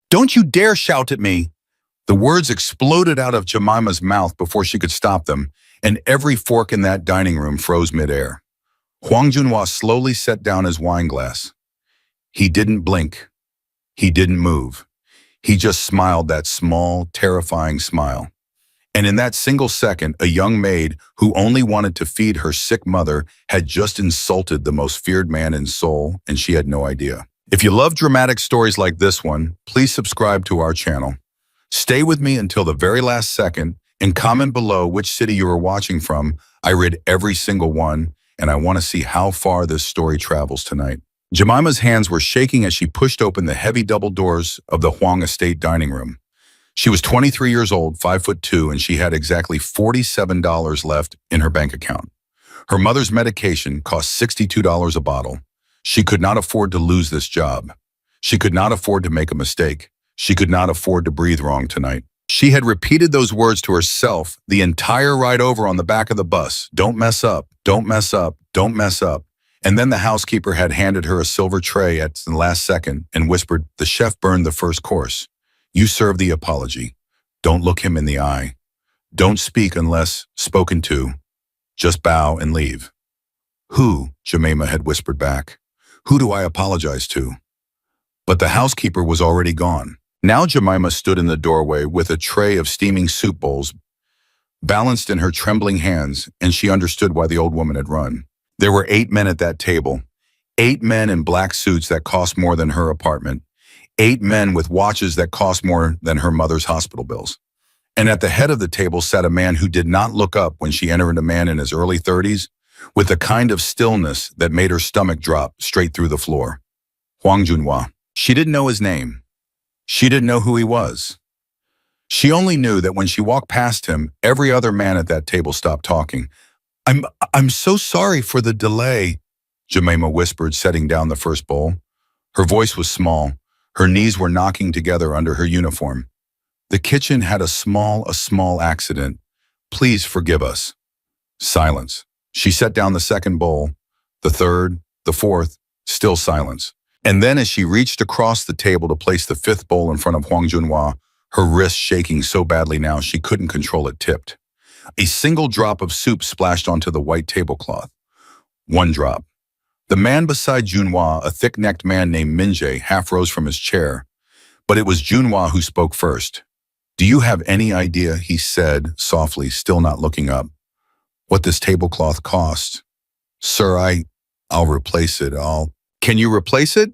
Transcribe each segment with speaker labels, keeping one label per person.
Speaker 1: Don't you dare shout at me! The words exploded out of Jemima's mouth before she could stop them, and every fork in that dining room froze midair. Huang Junhua slowly set down his wine glass. He didn't blink. He didn't move. He just smiled that small, terrifying smile. And in that single second, a young maid who only wanted to feed her sick mother had just insulted the most feared man in Seoul, and she had no idea. If you love dramatic stories like this one, please subscribe to our channel. Stay with me until the very last second and comment below which city you are watching from. I read every single one, and I want to see how far this story travels tonight. Jemima's hands were shaking as she pushed open the heavy double doors of the Huang estate dining room. She was 23 years old, 5'2", and she had exactly $47 left in her bank account. Her mother's medication cost $62 a bottle. She could not afford to lose this job. She could not afford to make a mistake. She could not afford to breathe wrong tonight. She had repeated those words to herself the entire ride over on the back of the bus. Don't mess up, don't mess up, don't mess up. And then the housekeeper had handed her a silver tray at the last second and whispered, "The chef burned the first course. You serve the apology. Don't look him in the eye. Don't speak unless spoken to. Just bow and leave." "Who?" Jemima had whispered back. "Who do I apologize to?" But the housekeeper was already gone. Now Jemima stood in the doorway with a tray of steaming soup bowls balanced in her trembling hands, and she understood why the old woman had run. There were 8 men at that table. 8 men in black suits that cost more than her apartment. 8 men with watches that cost more than her mother's hospital bills. And at the head of the table sat a man who did not look up when she entered, a man in his early 30s, with a kind of stillness that made her stomach drop straight through the floor. Huang Junhua. She didn't know his name. She didn't know who he was. She only knew that when she walked past him, every other man at that table stopped talking. I'm so sorry for the delay," Jemima whispered, setting down the first bowl. Her voice was small. Her knees were knocking together under her uniform. "The kitchen had a small accident. Please forgive us." Silence. She set down the second bowl, the third, the fourth, still silence. And then as she reached across the table to place the 5th bowl in front of Huang Junhua, her wrist shaking so badly now she couldn't control it, tipped. A single drop of soup splashed onto the white tablecloth. 1 drop. The man beside Junhua, a thick-necked man named Minjae, half rose from his chair. But it was Junhua who spoke first. "Do you have any idea," he said softly, still not looking up, "what this tablecloth cost?" "Sir, I'll replace it. Can you replace it?"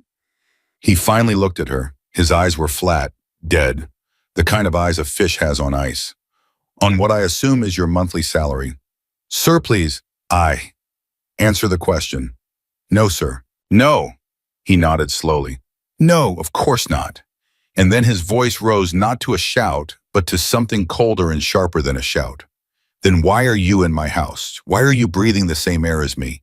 Speaker 1: He finally looked at her. His eyes were flat, dead, the kind of eyes a fish has on ice. "On what I assume is your monthly salary." "Sir, please." Answer the question." "No, sir." "No." He nodded slowly. "No, of course not." And then his voice rose not to a shout, but to something colder and sharper than a shout. "Then why are you in my house? Why are you breathing the same air as me?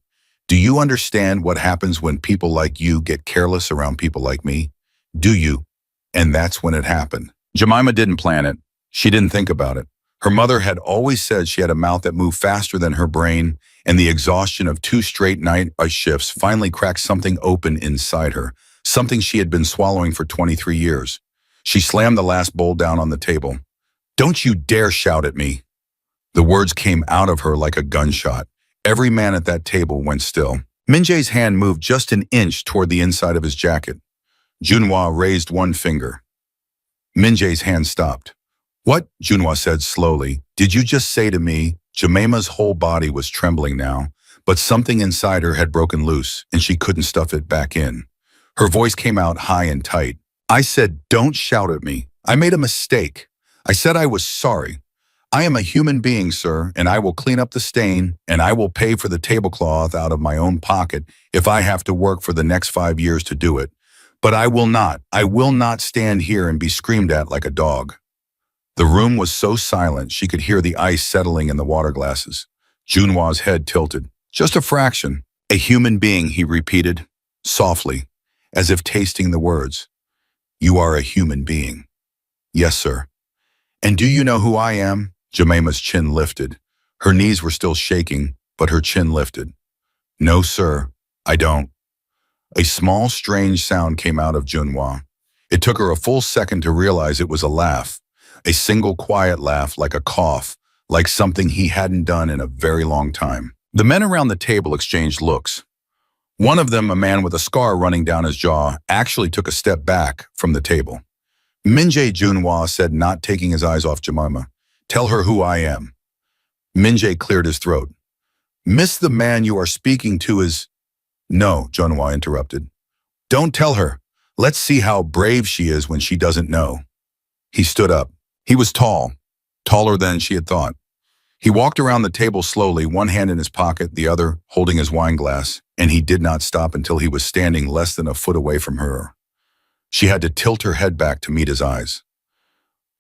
Speaker 1: Do you understand what happens when people like you get careless around people like me? Do you?" And that's when it happened. Jemima didn't plan it. She didn't think about it. Her mother had always said she had a mouth that moved faster than her brain, and the exhaustion of 2 straight night shifts finally cracked something open inside her, something she had been swallowing for 23 years. She slammed the last bowl down on the table. "Don't you dare shout at me." The words came out of her like a gunshot. Every man at that table went still. Minjae's hand moved just an inch toward the inside of his jacket. Junhua raised 1 finger. Minjae's hand stopped. "What?" Junhua said slowly. "Did you just say to me?" Jemima's whole body was trembling now, but something inside her had broken loose, and she couldn't stuff it back in. Her voice came out high and tight. "I said, don't shout at me. I made a mistake. I said I was sorry. I am a human being, sir, and I will clean up the stain, and I will pay for the tablecloth out of my own pocket if I have to work for the next 5 years to do it. But I will not stand here and be screamed at like a dog." The room was so silent she could hear the ice settling in the water glasses. Junhua's head tilted. "Just a fraction." "A human being," he repeated, softly, as if tasting the words. "You are a human being." "Yes, sir." "And do you know who I am?" Jemima's chin lifted. Her knees were still shaking, but her chin lifted. "No, sir, I don't." A small, strange sound came out of Junhua. It took her a full second to realize it was a laugh, a single quiet laugh like a cough, like something he hadn't done in a very long time. The men around the table exchanged looks. One of them, a man with a scar running down his jaw, actually took a step back from the table. Min-jae Junhwa said, not taking his eyes off Jemima, "Tell her who I am." Min-jae cleared his throat. "Miss, the man you are speaking to is—" "No," Junhwa interrupted. "Don't tell her. Let's see how brave she is when she doesn't know." He stood up. He was tall, taller than she had thought. He walked around the table slowly, one hand in his pocket, the other holding his wine glass, and he did not stop until he was standing less than a foot away from her. She had to tilt her head back to meet his eyes.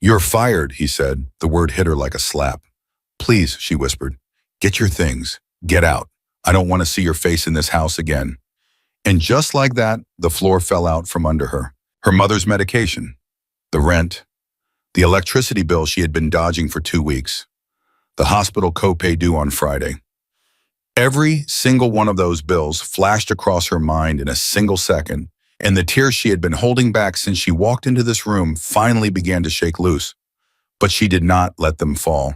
Speaker 1: "You're fired," he said. The word hit her like a slap. "Please," she whispered, "get your things. Get out. I don't want to see your face in this house again." And just like that, the floor fell out from under her. Her mother's medication, the rent, the electricity bill she had been dodging for 2 weeks, the hospital copay due on Friday. Every single one of those bills flashed across her mind in a single second, and the tears she had been holding back since she walked into this room finally began to shake loose. But she did not let them fall.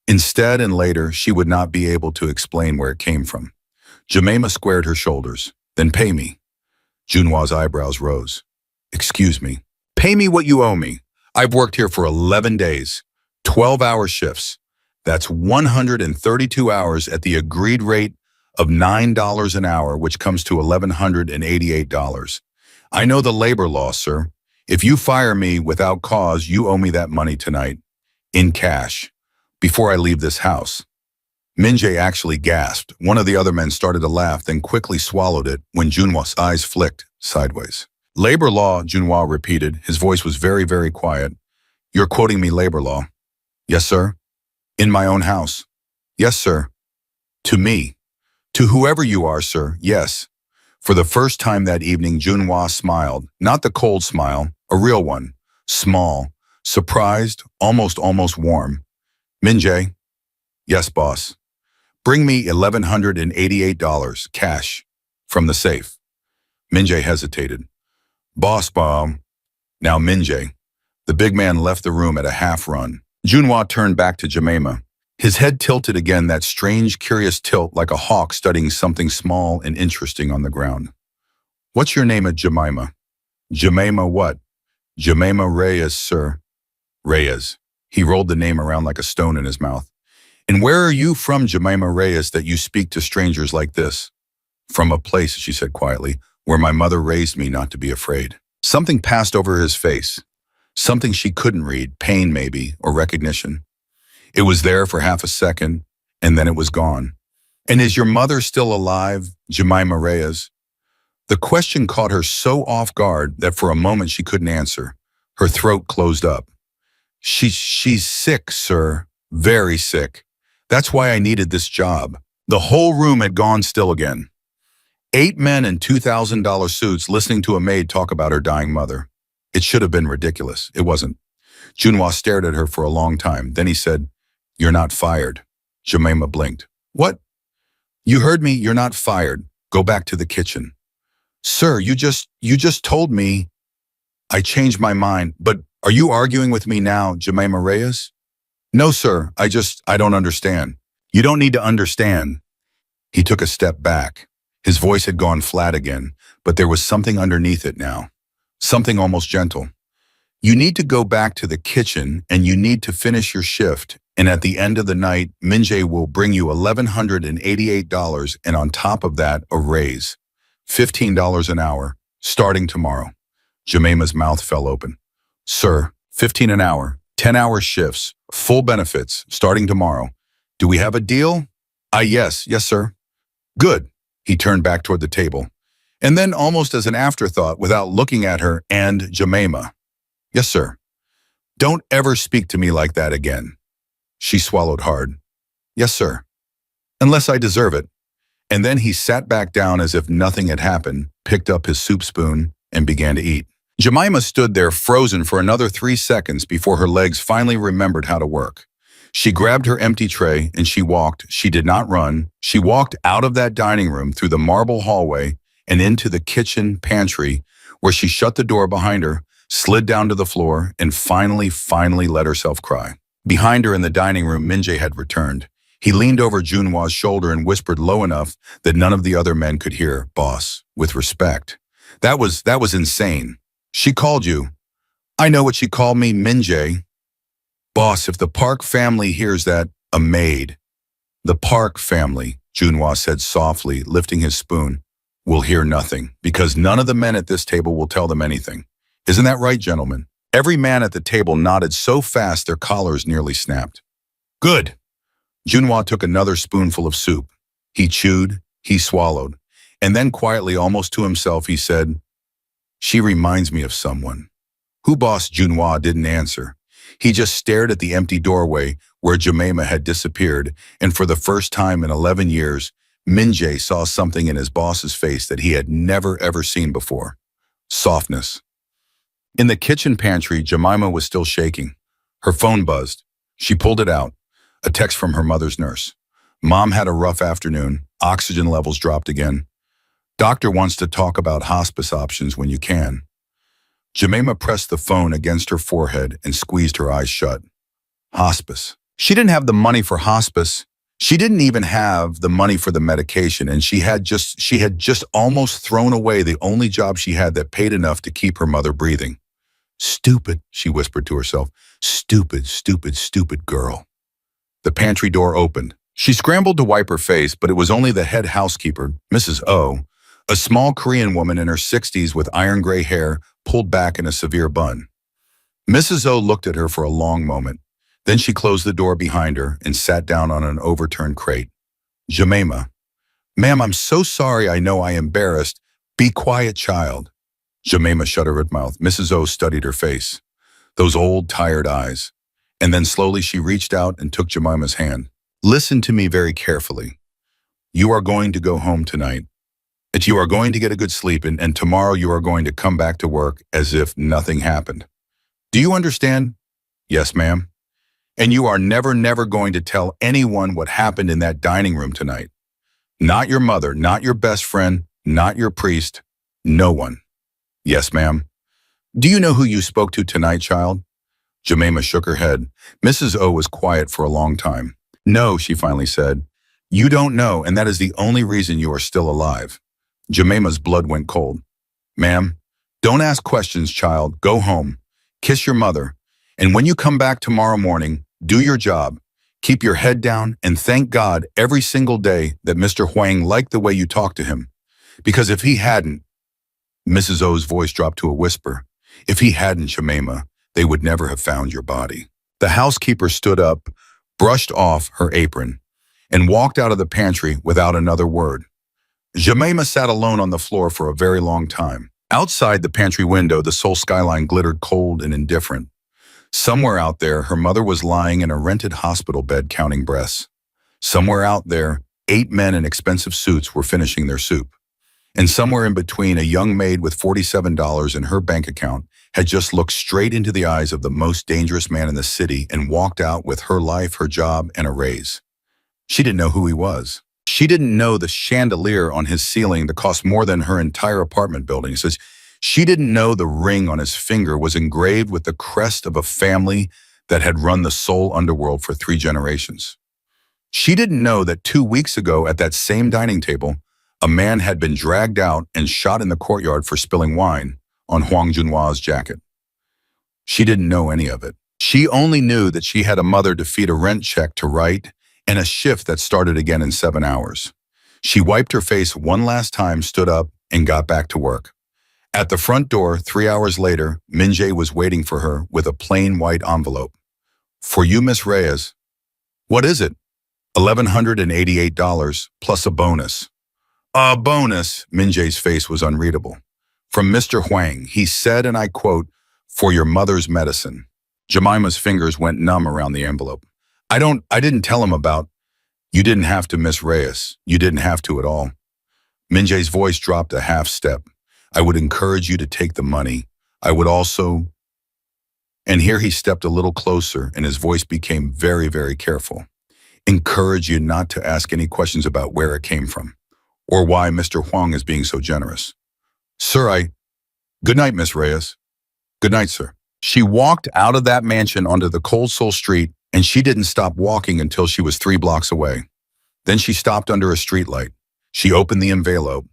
Speaker 1: Instead, and later, she would not be able to explain where it came from. Jemima squared her shoulders. "Then pay me." Junhwa's eyebrows rose. "Excuse me. Pay me what you owe me. I've worked here for 11 days, 12-hour shifts. That's 132 hours at the agreed rate of $9 an hour, which comes to $1,188. I know the labor law, sir. If you fire me without cause, you owe me that money tonight, in cash, before I leave this house." Min-jae actually gasped. One of the other men started to laugh, then quickly swallowed it when Junhwa's eyes flicked sideways. "Labor law," Junhwa repeated. His voice was very, very quiet. "You're quoting me labor law?" "Yes, sir." "In my own house?" "Yes, sir." "To me?" "To whoever you are, sir, yes." For the first time that evening, Junhwa smiled. Not the cold smile, a real one. Small, surprised, almost warm. "Min-jae?" "Yes, boss." "Bring me $1,188, cash, from the safe." Min-jae hesitated. "Boss, Bob." "Now, Min-jae." The big man left the room at a half-run. Junhwa turned back to Jemima. His head tilted again, that strange, curious tilt like a hawk studying something small and interesting on the ground. "What's your name, Jemima?" "Jemima what?" "Jemima Reyes, sir." "Reyes." He rolled the name around like a stone in his mouth. "And where are you from, Jemima Reyes, that you speak to strangers like this?" "From a place," she said quietly, "where my mother raised me not to be afraid." Something passed over his face. Something she couldn't read, pain maybe, or recognition. It was there for half a second, and then it was gone. "And is your mother still alive, Jemima Reyes?" The question caught her so off guard that for a moment she couldn't answer. Her throat closed up. She's sick, sir. Very sick. That's why I needed this job." The whole room had gone still again. 8 men in $2,000 suits listening to a maid talk about her dying mother. It should have been ridiculous. It wasn't. Junhwa stared at her for a long time. Then he said, "You're not fired." Jemima blinked. "What?" "You heard me. You're not fired. Go back to the kitchen." "Sir, you just told me." "I changed my mind. But are you arguing with me now, Jemima Reyes?" "No, sir. I don't understand." "You don't need to understand." He took a step back. His voice had gone flat again, but there was something underneath it now. Something almost gentle. "You need to go back to the kitchen and you need to finish your shift. And at the end of the night, Min-jae will bring you $1,188 and on top of that, a raise. $15 an hour, starting tomorrow." Jemima's mouth fell open. "Sir, 15 an hour, 10-hour shifts, full benefits, starting tomorrow. Do we have a deal?" Yes, sir." "Good." He turned back toward the table. And then, almost as an afterthought, without looking at her, "And Jemima." "Yes, sir." "Don't ever speak to me like that again." She swallowed hard. "Yes, sir." "Unless I deserve it." And then he sat back down as if nothing had happened, picked up his soup spoon, and began to eat. Jemima stood there frozen for another 3 seconds before her legs finally remembered how to work. She grabbed her empty tray and she walked. She did not run. She walked out of that dining room through the marble hallway and into the kitchen pantry, where she shut the door behind her, slid down to the floor, and finally let herself cry. Behind her in the dining room, Minjae had returned. He leaned over Junhwa's shoulder and whispered low enough that none of the other men could hear, "Boss, with respect. That was insane. She called you." "I know what she called me, Minjae." "Boss, if the Park family hears that, a maid." "The Park family," Junhwa said softly, lifting his spoon, "will hear nothing, because none of the men at this table will tell them anything. Isn't that right, gentlemen?" Every man at the table nodded so fast their collars nearly snapped. "Good." Junhwa took another spoonful of soup. He chewed, he swallowed, and then quietly, almost to himself, he said, "She reminds me of someone." "Who, boss?" Junhwa didn't answer. He just stared at the empty doorway where Jemima had disappeared, and for the first time in 11 years, Minjae saw something in his boss's face that he had never ever seen before. Softness. In the kitchen pantry, Jemima was still shaking. Her phone buzzed. She pulled it out. A text from her mother's nurse. "Mom had a rough afternoon. Oxygen levels dropped again. Doctor wants to talk about hospice options when you can." Jemima pressed the phone against her forehead and squeezed her eyes shut. Hospice. She didn't have the money for hospice. She didn't even have the money for the medication, and she had just almost thrown away the only job she had that paid enough to keep her mother breathing. "Stupid," she whispered to herself. "Stupid, stupid, stupid girl." The pantry door opened. She scrambled to wipe her face, but it was only the head housekeeper, Mrs. O, a small Korean woman in her 60s with iron gray hair pulled back in a severe bun. Mrs. O looked at her for a long moment. Then she closed the door behind her and sat down on an overturned crate. "Jemima." "Ma'am, I'm so sorry. I know I embarrassed. Be quiet, child." Jemima shut her mouth. Mrs. O studied her face. Those old, tired eyes. And then slowly she reached out and took Jemima's hand. "Listen to me very carefully. You are going to go home tonight. That you are going to get a good sleep, and tomorrow you are going to come back to work as if nothing happened. Do you understand?" "Yes, ma'am." "And you are never going to tell anyone what happened in that dining room tonight. Not your mother, not your best friend, not your priest, no one." "Yes, ma'am." "Do you know who you spoke to tonight, child?" Jemima shook her head. Mrs. O was quiet for a long time. "No," she finally said. "You don't know, and that is the only reason you are still alive." Jemima's blood went cold. "Ma'am, don't ask questions, child. Go home. Kiss your mother. And when you come back tomorrow morning, do your job. Keep your head down and thank God every single day that Mr. Huang liked the way you talked to him. Because if he hadn't," Mrs. O's voice dropped to a whisper, "if he hadn't, Jemima, they would never have found your body." The housekeeper stood up, brushed off her apron, and walked out of the pantry without another word. Jemima sat alone on the floor for a very long time. Outside the pantry window, the Seoul skyline glittered cold and indifferent. Somewhere out there, her mother was lying in a rented hospital bed counting breaths. Somewhere out there, 8 men in expensive suits were finishing their soup. And somewhere in between, a young maid with $47 in her bank account had just looked straight into the eyes of the most dangerous man in the city and walked out with her life, her job, and a raise. She didn't know who he was. She didn't know the chandelier on his ceiling that cost more than her entire apartment building. So she didn't know the ring on his finger was engraved with the crest of a family that had run the Seoul underworld for 3 generations. She didn't know that 2 weeks ago at that same dining table, a man had been dragged out and shot in the courtyard for spilling wine on Hwang Junhwa's jacket. She didn't know any of it. She only knew that she had a mother to feed, a rent check to write, and a shift that started again in 7 hours. She wiped her face one last time, stood up, and got back to work. At the front door, 3 hours later, Minjae was waiting for her with a plain white envelope. "For you, Miss Reyes." "What is it?" $1,188 plus a bonus." "A bonus?" Minjae's face was unreadable. "From Mr. Huang. He said, and I quote, 'for your mother's medicine.'" Jemima's fingers went numb around the envelope. I didn't tell him about." "You didn't have to, Miss Reyes. You didn't have to at all." Minjae's voice dropped a half step. "I would encourage you to take the money. I would also..." And here he stepped a little closer and his voice became very, very careful. "Encourage you not to ask any questions about where it came from or why Mr. Huang is being so generous." "Sir, Good night, Miss Reyes." Good night, sir. She walked out of that mansion onto the cold soul street, and she didn't stop walking until she was 3 blocks away. Then she stopped under a streetlight. She opened the envelope.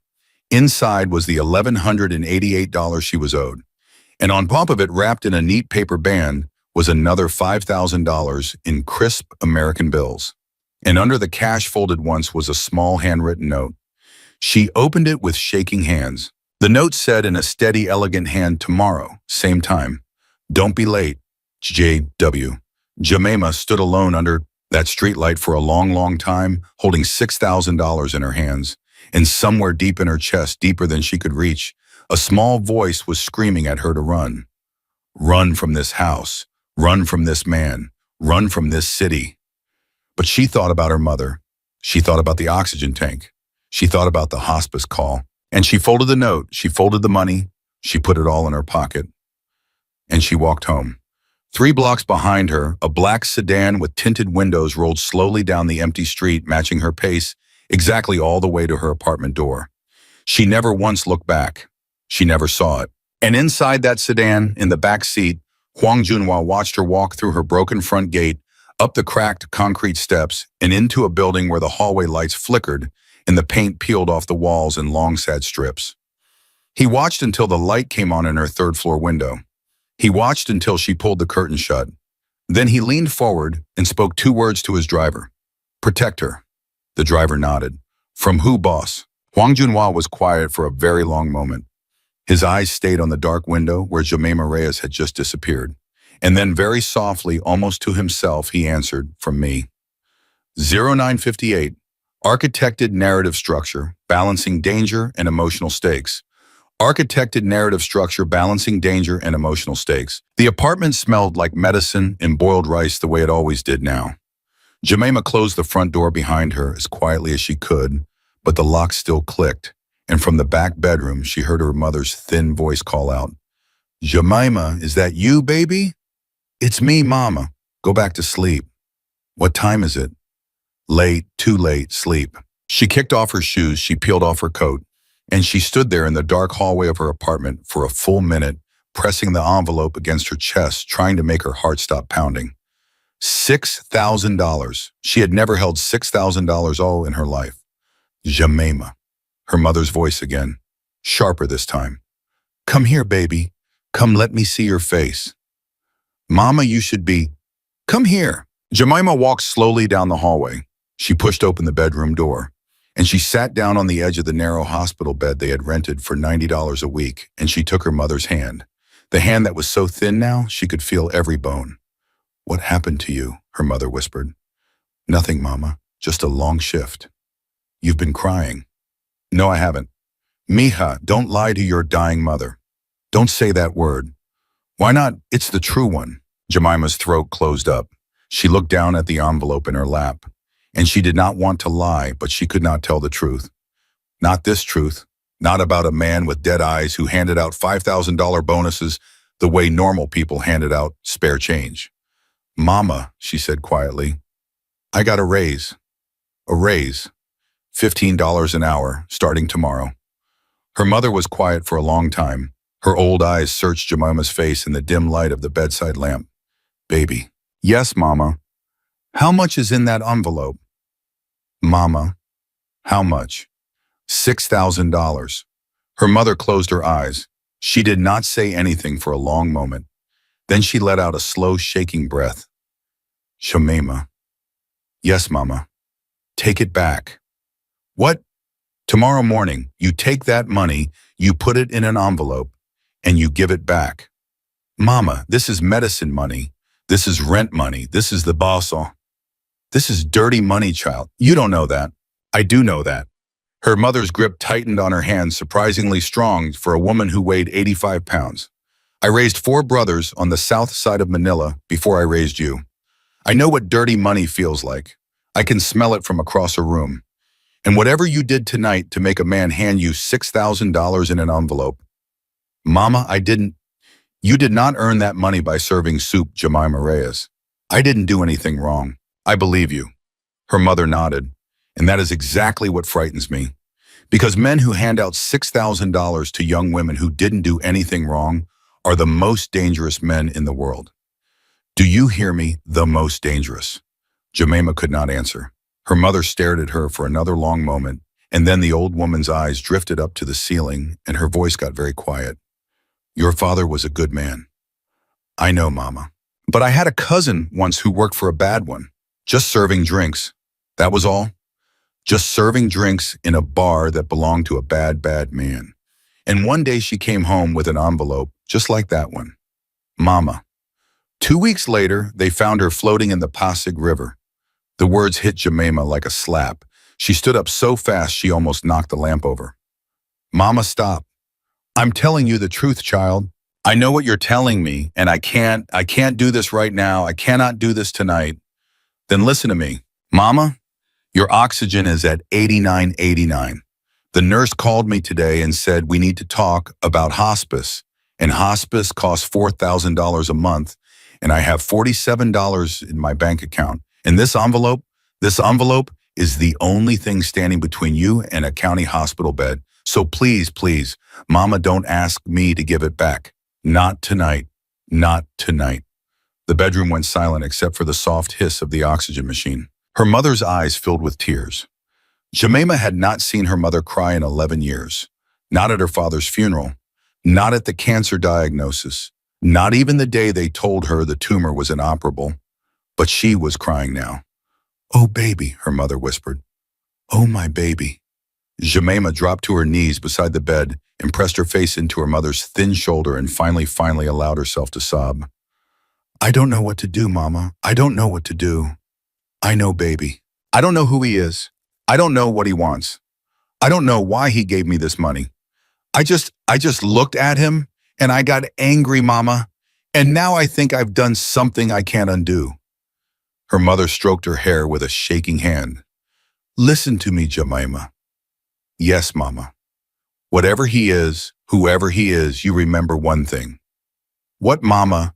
Speaker 1: Inside was the $1,188 she was owed. And on top of it, wrapped in a neat paper band, was another $5,000 in crisp American bills. And under the cash folded once was a small handwritten note. She opened it with shaking hands. The note said in a steady, elegant hand, tomorrow, same time. Don't be late, J.W. Jemima stood alone under that streetlight for a long, long time, holding $6,000 in her hands. And somewhere deep in her chest, deeper than she could reach, a small voice was screaming at her to run. Run from this house. Run from this man. Run from this city. But she thought about her mother. She thought about the oxygen tank. She thought about the hospice call. And she folded the note. She folded the money. She put it all in her pocket. And she walked home. 3 blocks behind her, a black sedan with tinted windows rolled slowly down the empty street, matching her pace exactly all the way to her apartment door. She never once looked back. She never saw it. And inside that sedan, in the back seat, Hwang Junhwa watched her walk through her broken front gate, up the cracked concrete steps, and into a building where the hallway lights flickered and the paint peeled off the walls in long, sad strips. He watched until the light came on in her third-floor window. He watched until she pulled the curtain shut. Then he leaned forward and spoke 2 words to his driver. Protect her. The driver nodded. From who, boss? Hwang Junhwa was quiet for a very long moment. His eyes stayed on the dark window where Jemima Reyes had just disappeared. And then very softly, almost to himself, he answered, from me. 0958. Architected narrative structure, balancing danger and emotional stakes. Architected narrative structure, balancing danger and emotional stakes. The apartment smelled like medicine and boiled rice the way it always did now. Jemima closed the front door behind her as quietly as she could, but the lock still clicked, and from the back bedroom she heard her mother's thin voice call out, Jemima, is that you, baby? It's me, Mama. Go back to sleep. What time is it? Late, too late, sleep. She kicked off her shoes, she peeled off her coat, and she stood there in the dark hallway of her apartment for a full minute, pressing the envelope against her chest, trying to make her heart stop pounding. $6,000. She had never held $6,000 all in her life. Jemima. Her mother's voice again, sharper this time. Come here, baby. Come, let me see your face. Mama, you should be. Come here. Jemima walked slowly down the hallway. She pushed open the bedroom door, and she sat down on the edge of the narrow hospital bed they had rented for $90 a week, and she took her mother's hand, the hand that was so thin now she could feel every bone. What happened to you? Her mother whispered. Nothing, Mama, just a long shift. You've been crying. No, I haven't. Mija, don't lie to your dying mother. Don't say that word. Why not? It's the true one. Jemima's throat closed up. She looked down at the envelope in her lap, and she did not want to lie, but she could not tell the truth. Not this truth. Not about a man with dead eyes who handed out $5,000 bonuses the way normal people handed out spare change. Mama, she said quietly, I got a raise. A raise. $15 an hour, starting tomorrow. Her mother was quiet for a long time. Her old eyes searched Jemima's face in the dim light of the bedside lamp. Baby. Yes, Mama. How much is in that envelope? Mama. How much? $6,000. Her mother closed her eyes. She did not say anything for a long moment. Then she let out a slow, shaking breath. Jemima. Yes, Mama. Take it back. What? Tomorrow morning, you take that money, you put it in an envelope, and you give it back. Mama, this is medicine money. This is rent money. This is the bosso. This is dirty money, child. You don't know that. I do know that. Her mother's grip tightened on her hand, surprisingly strong for a woman who weighed 85 pounds. I raised 4 brothers on the south side of Manila before I raised you. I know what dirty money feels like. I can smell it from across a room. And whatever you did tonight to make a man hand you $6,000 in an envelope. Mama, you did not earn that money by serving soup, Jemima Reyes. I didn't do anything wrong. I believe you. Her mother nodded. And that is exactly what frightens me. Because men who hand out $6,000 to young women who didn't do anything wrong are the most dangerous men in the world. Do you hear me? The most dangerous. Jemima could not answer. Her mother stared at her for another long moment, and then the old woman's eyes drifted up to the ceiling and her voice got very quiet. Your father was a good man. I know, Mama. But I had a cousin once who worked for a bad one. Just serving drinks. That was all. Just serving drinks in a bar that belonged to a bad, bad man. And one day she came home with an envelope just like that one. Mama. 2 weeks later, they found her floating in the Pasig River. The words hit Jemima like a slap. She stood up so fast she almost knocked the lamp over. Mama, stop. I'm telling you the truth, child. I know what you're telling me, and I can't do this right now. I cannot do this tonight. Then listen to me. Mama, your oxygen is at 89. The nurse called me today and said we need to talk about hospice, and hospice costs $4,000 a month, and I have $47 in my bank account. And this envelope is the only thing standing between you and a county hospital bed. So please, please, Mama, don't ask me to give it back. Not tonight. Not tonight. The bedroom went silent except for the soft hiss of the oxygen machine. Her mother's eyes filled with tears. Jemima had not seen her mother cry in 11 years. Not at her father's funeral. Not at the cancer diagnosis. Not even the day they told her the tumor was inoperable. But she was crying now. Oh, baby, her mother whispered. Oh, my baby. Jemima dropped to her knees beside the bed and pressed her face into her mother's thin shoulder and finally allowed herself to sob. I don't know what to do, Mama. I don't know what to do. I know, baby. I don't know who he is. I don't know what he wants. I don't know why he gave me this money. I just looked at him and I got angry, Mama. And now I think I've done something I can't undo. Her mother stroked her hair with a shaking hand. Listen to me, Jemima. Yes, Mama. Whatever he is, whoever he is, you remember one thing. What, Mama?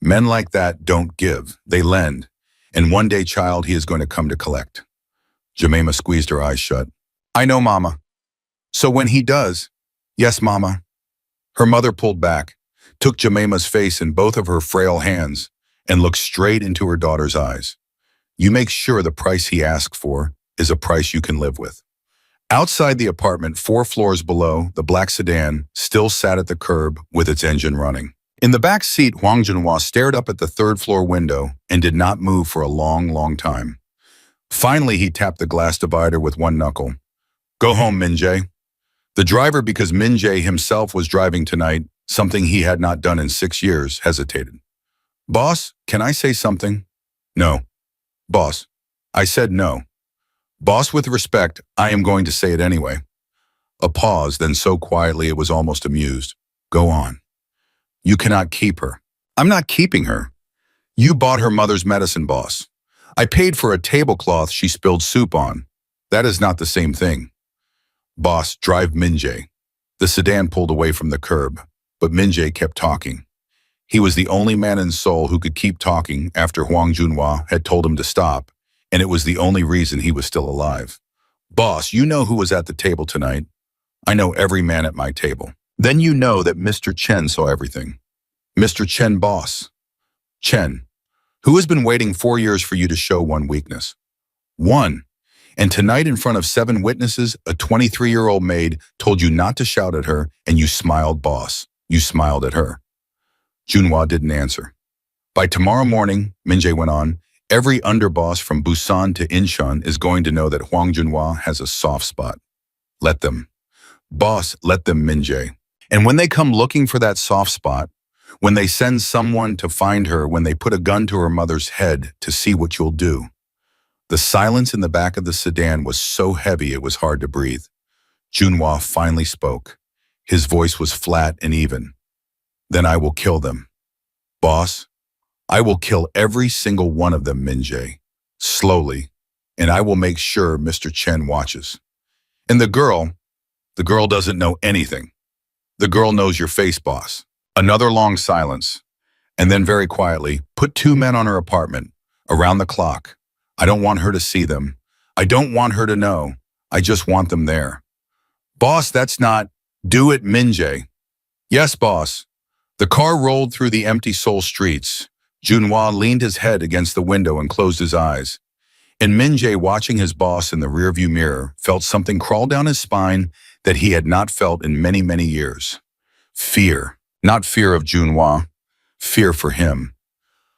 Speaker 1: Men like that don't give, they lend. And one day, child, he is going to come to collect. Jemima squeezed her eyes shut. I know, Mama. So when he does, yes, Mama. Her mother pulled back, took Jemima's face in both of her frail hands, and looked straight into her daughter's eyes. You make sure the price he asks for is a price you can live with. Outside the apartment, 4 floors below, the black sedan still sat at the curb with its engine running. In the back seat, Huang Junhua stared up at the 3rd floor window and did not move for a long time. Finally, he tapped the glass divider with one knuckle. Go home, Min-jae. The driver, because Min-jae himself was driving tonight, something he had not done in 6 years, hesitated. Boss, can I say something? No. Boss, I said no. Boss, with respect, I am going to say it anyway. A pause, then so quietly it was almost amused. Go on. You cannot keep her. I'm not keeping her. You bought her mother's medicine, boss. I paid for a tablecloth she spilled soup on. That is not the same thing. Boss, drive Min-jae. The sedan pulled away from the curb, but Min-jae kept talking. He was the only man in Seoul who could keep talking after Huang Junhua had told him to stop, and it was the only reason he was still alive. Boss, you know who was at the table tonight. I know every man at my table. Then you know that Mr. Chen saw everything. Mr. Chen, boss. Chen, who has been waiting 4 years for you to show one weakness. 1. And tonight in front of 7 witnesses, a 23-year-old maid told you not to shout at her, and you smiled, boss. You smiled at her. Junhua didn't answer. By tomorrow morning, Min-jae went on, every underboss from Busan to Incheon is going to know that Huang Junhua has a soft spot. Let them. Boss, let them, Min-jae. And when they come looking for that soft spot, when they send someone to find her, when they put a gun to her mother's head to see what you'll do. The silence in the back of the sedan was so heavy it was hard to breathe. Junhua finally spoke. His voice was flat and even. Then I will kill them. Boss, I will kill every single one of them, Min-jae. Slowly. And I will make sure Mr. Chen watches. And the girl doesn't know anything. The girl knows your face, boss. Another long silence. And then very quietly, put 2 men on her apartment, around the clock. I don't want her to see them. I don't want her to know. I just want them there. Boss, that's not. Do it, Min-jae. Yes, boss. The car rolled through the empty Seoul streets. Junhwa leaned his head against the window and closed his eyes. And Min-jae, watching his boss in the rearview mirror, felt something crawl down his spine that he had not felt in many, many years. Fear. Not fear of Junhwa. Fear for him.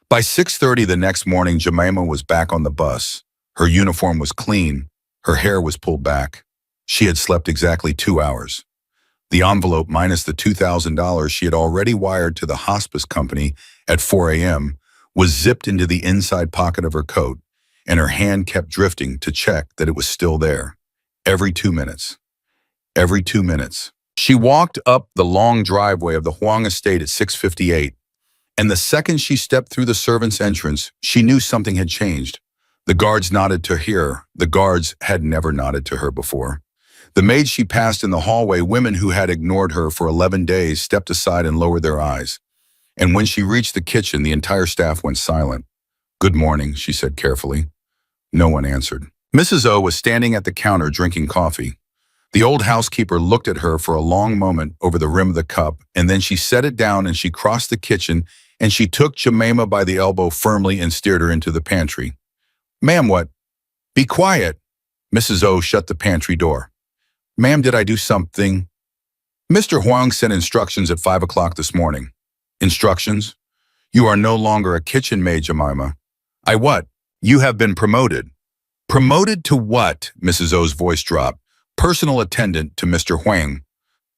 Speaker 1: By 6:30 the next morning, Jemima was back on the bus. Her uniform was clean. Her hair was pulled back. She had slept exactly 2 hours. The envelope minus the $2,000 she had already wired to the hospice company at 4 a.m. was zipped into the inside pocket of her coat, and her hand kept drifting to check that it was still there. Every 2 minutes. Every 2 minutes. She walked up the long driveway of the Huang estate at 6:58, and the second she stepped through the servant's entrance, she knew something had changed. The guards nodded to her. The guards had never nodded to her before. The maids she passed in the hallway, women who had ignored her for 11 days, stepped aside and lowered their eyes. And when she reached the kitchen, the entire staff went silent. "Good morning," she said carefully. No one answered. Mrs. O was standing at the counter drinking coffee. The old housekeeper looked at her for a long moment over the rim of the cup, and then she set it down and she crossed the kitchen and she took Jemima by the elbow firmly and steered her into the pantry. "Ma'am, what?" "Be quiet." Mrs. O shut the pantry door. "Ma'am, did I do something?" "Mr. Huang sent instructions at 5 o'clock this morning." "Instructions? You are no longer a kitchen maid, Jemima." "I what?" "You have been promoted." "Promoted to what?" Mrs. O's voice dropped. "Personal attendant to Mr. Huang."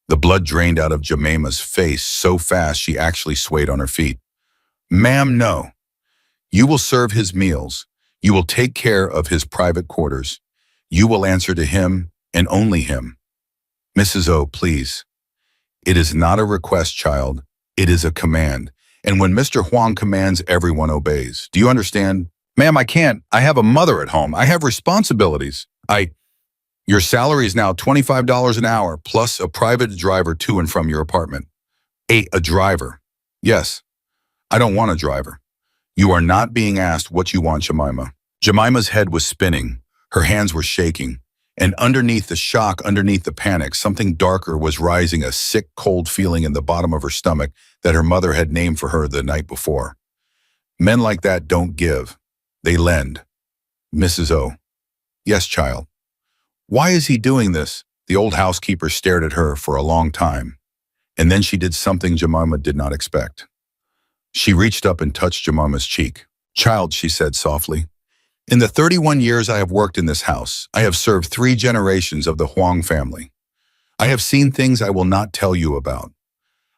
Speaker 1: The blood drained out of Jemima's face so fast she actually swayed on her feet. "Ma'am, no. You will serve his meals. You will take care of his private quarters. You will answer to him and only him." "Mrs. O, please." "It is not a request, child. It is a command. And when Mr. Huang commands, everyone obeys. Do you understand?" "Ma'am, I can't. I have a mother at home. I have responsibilities." Your salary is now $25 an hour, plus a private driver to and from your apartment." A driver?" "Yes. I don't want a driver." "You are not being asked what you want, Jemima." Jemima's head was spinning. Her hands were shaking. And underneath the shock, underneath the panic, something darker was rising, a sick, cold feeling in the bottom of her stomach that her mother had named for her the night before. Men like that don't give. They lend. "Mrs. O." "Yes, child." "Why is he doing this?" The old housekeeper stared at her for a long time. And then she did something Jemima did not expect. She reached up and touched Jemima's cheek. "Child," she said softly, "in the 31 years I have worked in this house, I have served 3 generations of the Huang family. I have seen things I will not tell you about.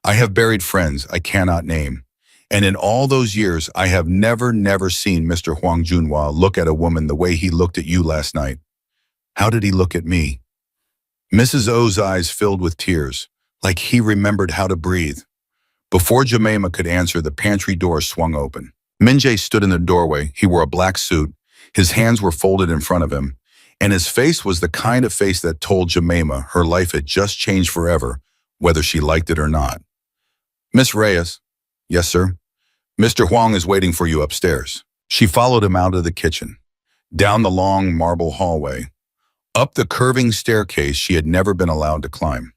Speaker 1: I have buried friends I cannot name. And in all those years, I have never seen Mr. Huang Junhua look at a woman the way he looked at you last night. How did he look at me?" Mrs. O's eyes filled with tears, like he remembered how to breathe. Before Jemima could answer, the pantry door swung open. Min-jae stood in the doorway. He wore a black suit. His hands were folded in front of him, and his face was the kind of face that told Jemima her life had just changed forever, whether she liked it or not. "Miss Reyes." "Yes, sir." "Mr. Huang is waiting for you upstairs." She followed him out of the kitchen, down the long marble hallway, up the curving staircase she had never been allowed to climb,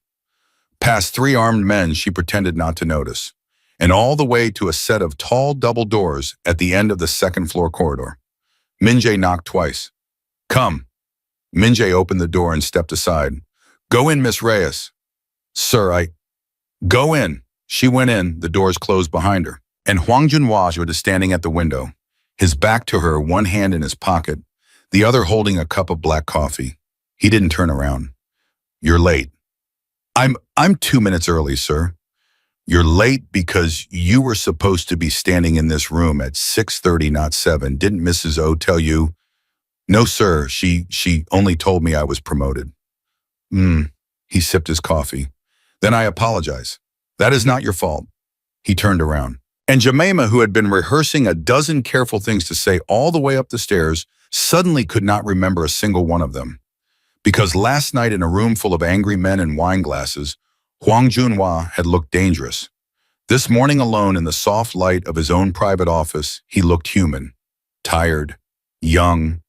Speaker 1: past 3 armed men she pretended not to notice, and all the way to a set of tall double doors at the end of the second-floor corridor. Min-jae knocked twice. "Come." Min-jae opened the door and stepped aside. "Go in, Miss Reyes." "Sir, Go in." She went in, the doors closed behind her, and Huang Junhua was standing at the window, his back to her, one hand in his pocket, the other holding a cup of black coffee. He didn't turn around. "You're late." I'm 2 minutes early, sir." "You're late because you were supposed to be standing in this room at 6:30, not 7. Didn't Mrs. O tell you?" "No, sir. She only told me I was promoted." He sipped his coffee. "Then I apologize. That is not your fault." He turned around. And Jemima, who had been rehearsing a dozen careful things to say all the way up the stairs, suddenly could not remember a single one of them. Because last night in a room full of angry men and wine glasses, Huang Junhua had looked dangerous. This morning alone in the soft light of his own private office, he looked human, tired, young,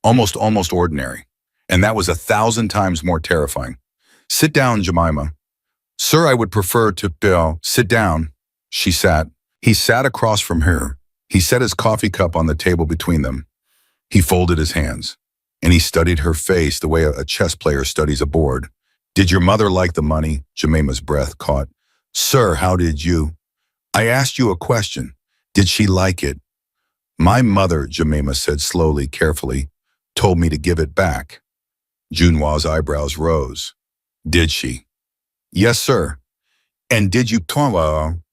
Speaker 1: almost ordinary. And that was 1,000 times more terrifying. "Sit down, Jemima." "Sir, I would prefer to..." "Sit down." He sat across from her. He set his coffee cup on the table between them. He folded his hands, and he studied her face the way a chess player studies a board. Did your mother like the money? Jemima's breath caught. Sir, how did you? I asked you a question. Did she like it? My mother, Jemima said slowly, carefully, told me to give it back. Junwa's eyebrows rose. Did she? Yes, sir. And did you?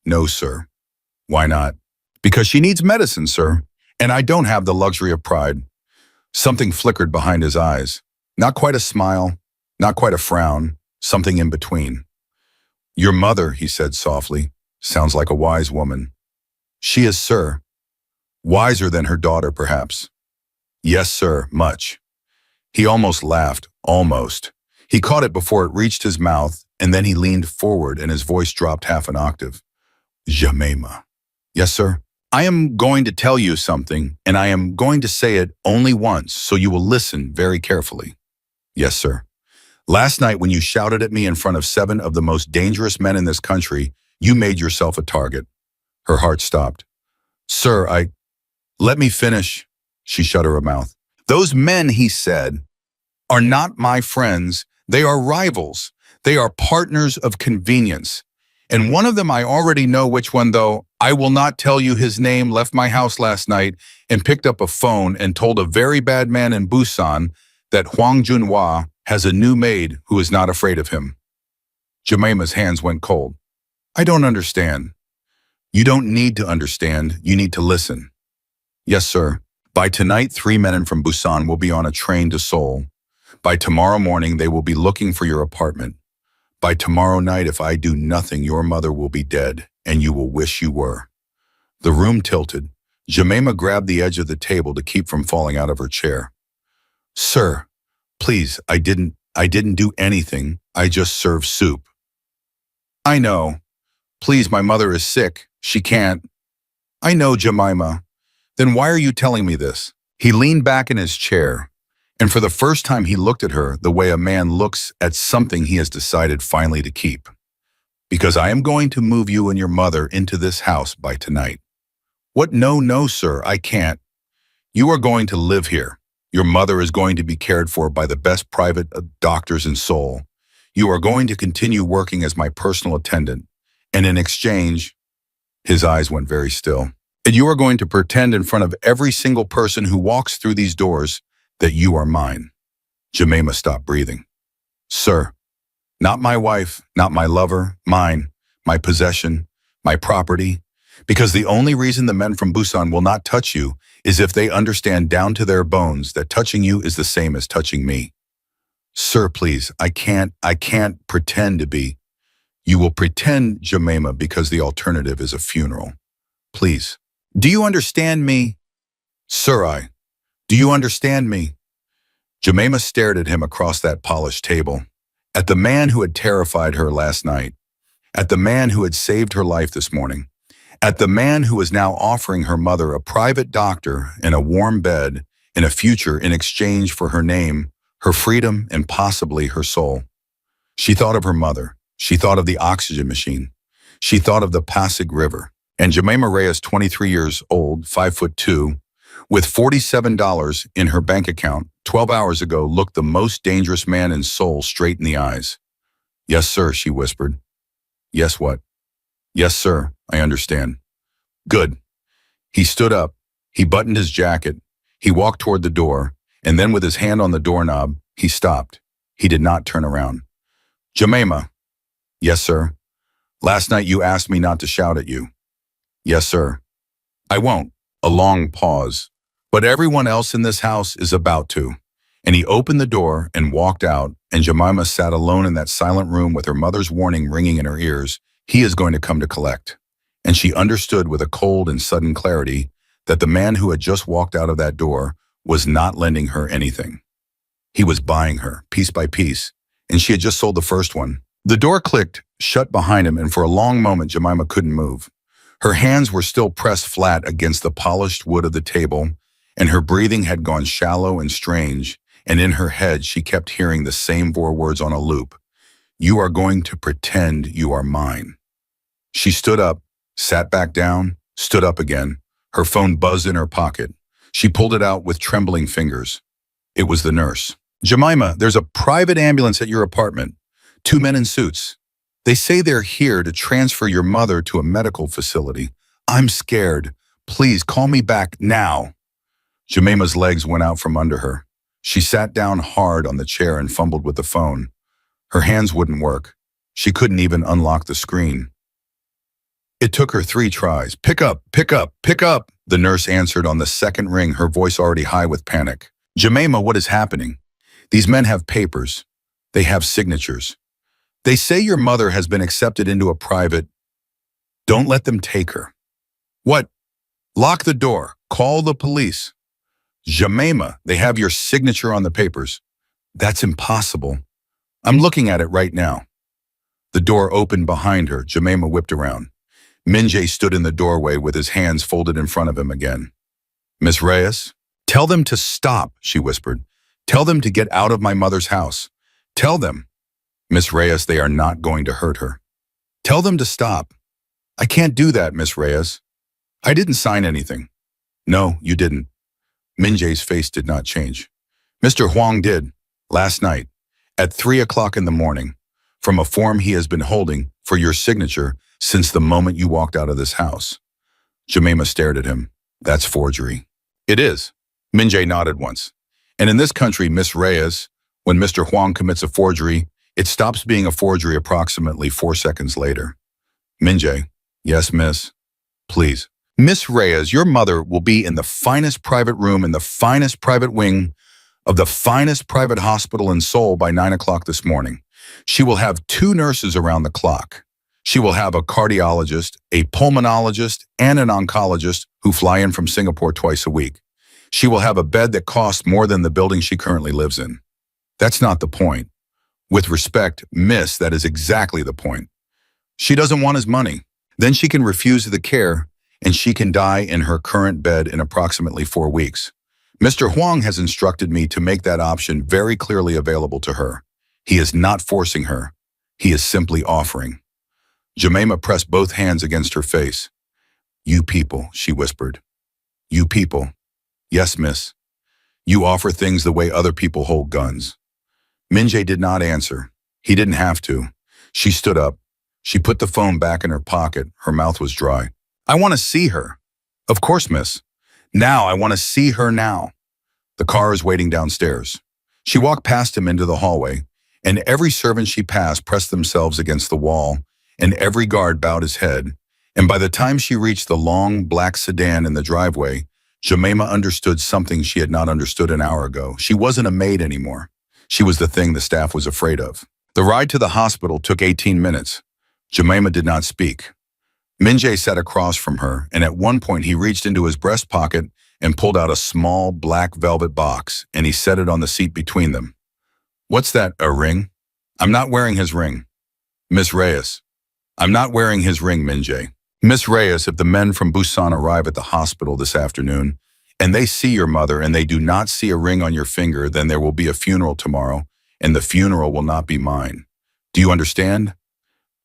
Speaker 1: No, sir. Why not? Because she needs medicine, sir. And I don't have the luxury of pride. Something flickered behind his eyes. Not quite a smile, not quite a frown, something in between. Your mother, he said softly, sounds like a wise woman. She is, sir. Wiser than her daughter, perhaps. Yes, sir, much. He almost laughed, almost. He caught it before it reached his mouth, and then he leaned forward and his voice dropped half an octave. Jemima. Yes, sir. I am going to tell you something, and I am going to say it only once, so you will listen very carefully. Yes, sir. Last night when you shouted at me in front of 7 of the most dangerous men in this country, you made yourself a target. Her heart stopped. Sir, Let me finish. She shut her mouth. Those men, he said, are not my friends. They are rivals. They are partners of convenience. And one of them I already know which one, though. I will not tell you his name, left my house last night and picked up a phone and told a very bad man in Busan that Hwang Junhwa has a new maid who is not afraid of him. Jemima's hands went cold. I don't understand. You don't need to understand. You need to listen. Yes, sir. By tonight, 3 men from Busan will be on a train to Seoul. By tomorrow morning, they will be looking for your apartment. By tomorrow night, if I do nothing, your mother will be dead, and you will wish you were. The room tilted. Jemima grabbed the edge of the table to keep from falling out of her chair. Sir, please, I didn't do anything. I just served soup. I know. Please, my mother is sick. She can't. I know, Jemima. Then why are you telling me this? He leaned back in his chair, and for the first time he looked at her the way a man looks at something he has decided finally to keep. Because I am going to move you and your mother into this house by tonight. What? No, sir, I can't. You are going to live here. Your mother is going to be cared for by the best private doctors in Seoul. You are going to continue working as my personal attendant, and in exchange, his eyes went very still. And you are going to pretend in front of every single person who walks through these doors that you are mine. Jemima stopped breathing. Sir, not my wife, not my lover, mine, my possession, my property, because the only reason the men from Busan will not touch you is if they understand down to their bones that touching you is the same as touching me. Sir, please, I can't pretend to be. You will pretend, Jemima, because the alternative is a funeral. Please. Do you understand me? Sir, do you understand me? Jemima stared at him across that polished table, at the man who had terrified her last night, at the man who had saved her life this morning, at the man who was now offering her mother a private doctor and a warm bed and a future in exchange for her name, her freedom, and possibly her soul. She thought of her mother. She thought of the oxygen machine. She thought of the Pasig River. And Jemima Reyes, 23 years old, 5'2", with $47 in her bank account, 12 hours ago, looked the most dangerous man in Seoul straight in the eyes. Yes, sir, she whispered. Yes, what? Yes, sir, I understand. Good. He stood up. He buttoned his jacket. He walked toward the door, and then with his hand on the doorknob, he stopped. He did not turn around. Jemima. Yes, sir. Last night you asked me not to shout at you. Yes, sir. I won't. A long pause. But everyone else in this house is about to. And he opened the door and walked out, and Jemima sat alone in that silent room with her mother's warning ringing in her ears. He is going to come to collect. And she understood with a cold and sudden clarity that the man who had just walked out of that door was not lending her anything. He was buying her, piece by piece, and she had just sold the first one. The door clicked, shut behind him, and for a long moment Jemima couldn't move. Her hands were still pressed flat against the polished wood of the table, and her breathing had gone shallow and strange, and in her head she kept hearing the same 4 words on a loop. You are going to pretend you are mine. She stood up, sat back down, stood up again. Her phone buzzed in her pocket. She pulled it out with trembling fingers. It was the nurse. Jemima, there's a private ambulance at your apartment. 2 men in suits. They say they're here to transfer your mother to a medical facility. I'm scared. Please call me back now. Jemima's legs went out from under her. She sat down hard on the chair and fumbled with the phone. Her hands wouldn't work. She couldn't even unlock the screen. It took her 3 tries. Pick up, pick up, pick up. The nurse answered on the second ring, her voice already high with panic. Jemima, what is happening? These men have papers. They have signatures. They say your mother has been accepted into a private. Don't let them take her. What? Lock the door. Call the police. Jemima, they have your signature on the papers. That's impossible. I'm looking at it right now. The door opened behind her. Jemima whipped around. Minjay stood in the doorway with his hands folded in front of him again. Miss Reyes? Tell them to stop, she whispered. Tell them to get out of my mother's house. Tell them. Miss Reyes, they are not going to hurt her. Tell them to stop. I can't do that, Miss Reyes. I didn't sign anything. No, you didn't. Minjay's face did not change. Mr. Huang did, last night, at 3 o'clock in the morning, from a form he has been holding for your signature since the moment you walked out of this house. Jemima stared at him. That's forgery. It is. Minjay nodded once. And in this country, Miss Reyes, when Mr. Huang commits a forgery, it stops being a forgery approximately 4 seconds later. Minjay, yes, miss. Please. Miss Reyes, your mother will be in the finest private room in the finest private wing of the finest private hospital in Seoul by 9 o'clock this morning. She will have 2 nurses around the clock. She will have a cardiologist, a pulmonologist, and an oncologist who fly in from Singapore twice a week. She will have a bed that costs more than the building she currently lives in. That's not the point. With respect, miss, that is exactly the point. She doesn't want his money. Then she can refuse the care, and she can die in her current bed in approximately 4 weeks. Mr. Huang has instructed me to make that option very clearly available to her. He is not forcing her. He is simply offering. Jemima pressed both hands against her face. You people, she whispered. You people. Yes, miss. You offer things the way other people hold guns. Minjay did not answer. He didn't have to. She stood up. She put the phone back in her pocket. Her mouth was dry. I want to see her. Of course, miss. Now, I want to see her now. The car is waiting downstairs. She walked past him into the hallway, and every servant she passed pressed themselves against the wall, and every guard bowed his head. And by the time she reached the long, black sedan in the driveway, Jemima understood something she had not understood an hour ago. She wasn't a maid anymore. She was the thing the staff was afraid of. The ride to the hospital took 18 minutes. Jemima did not speak. Minjay sat across from her, and at one point he reached into his breast pocket and pulled out a small black velvet box, and he set it on the seat between them. What's that, a ring? I'm not wearing his ring. Miss Reyes. I'm not wearing his ring, Minjay. Miss Reyes, if the men from Busan arrive at the hospital this afternoon, and they see your mother and they do not see a ring on your finger, then there will be a funeral tomorrow, and the funeral will not be mine. Do you understand?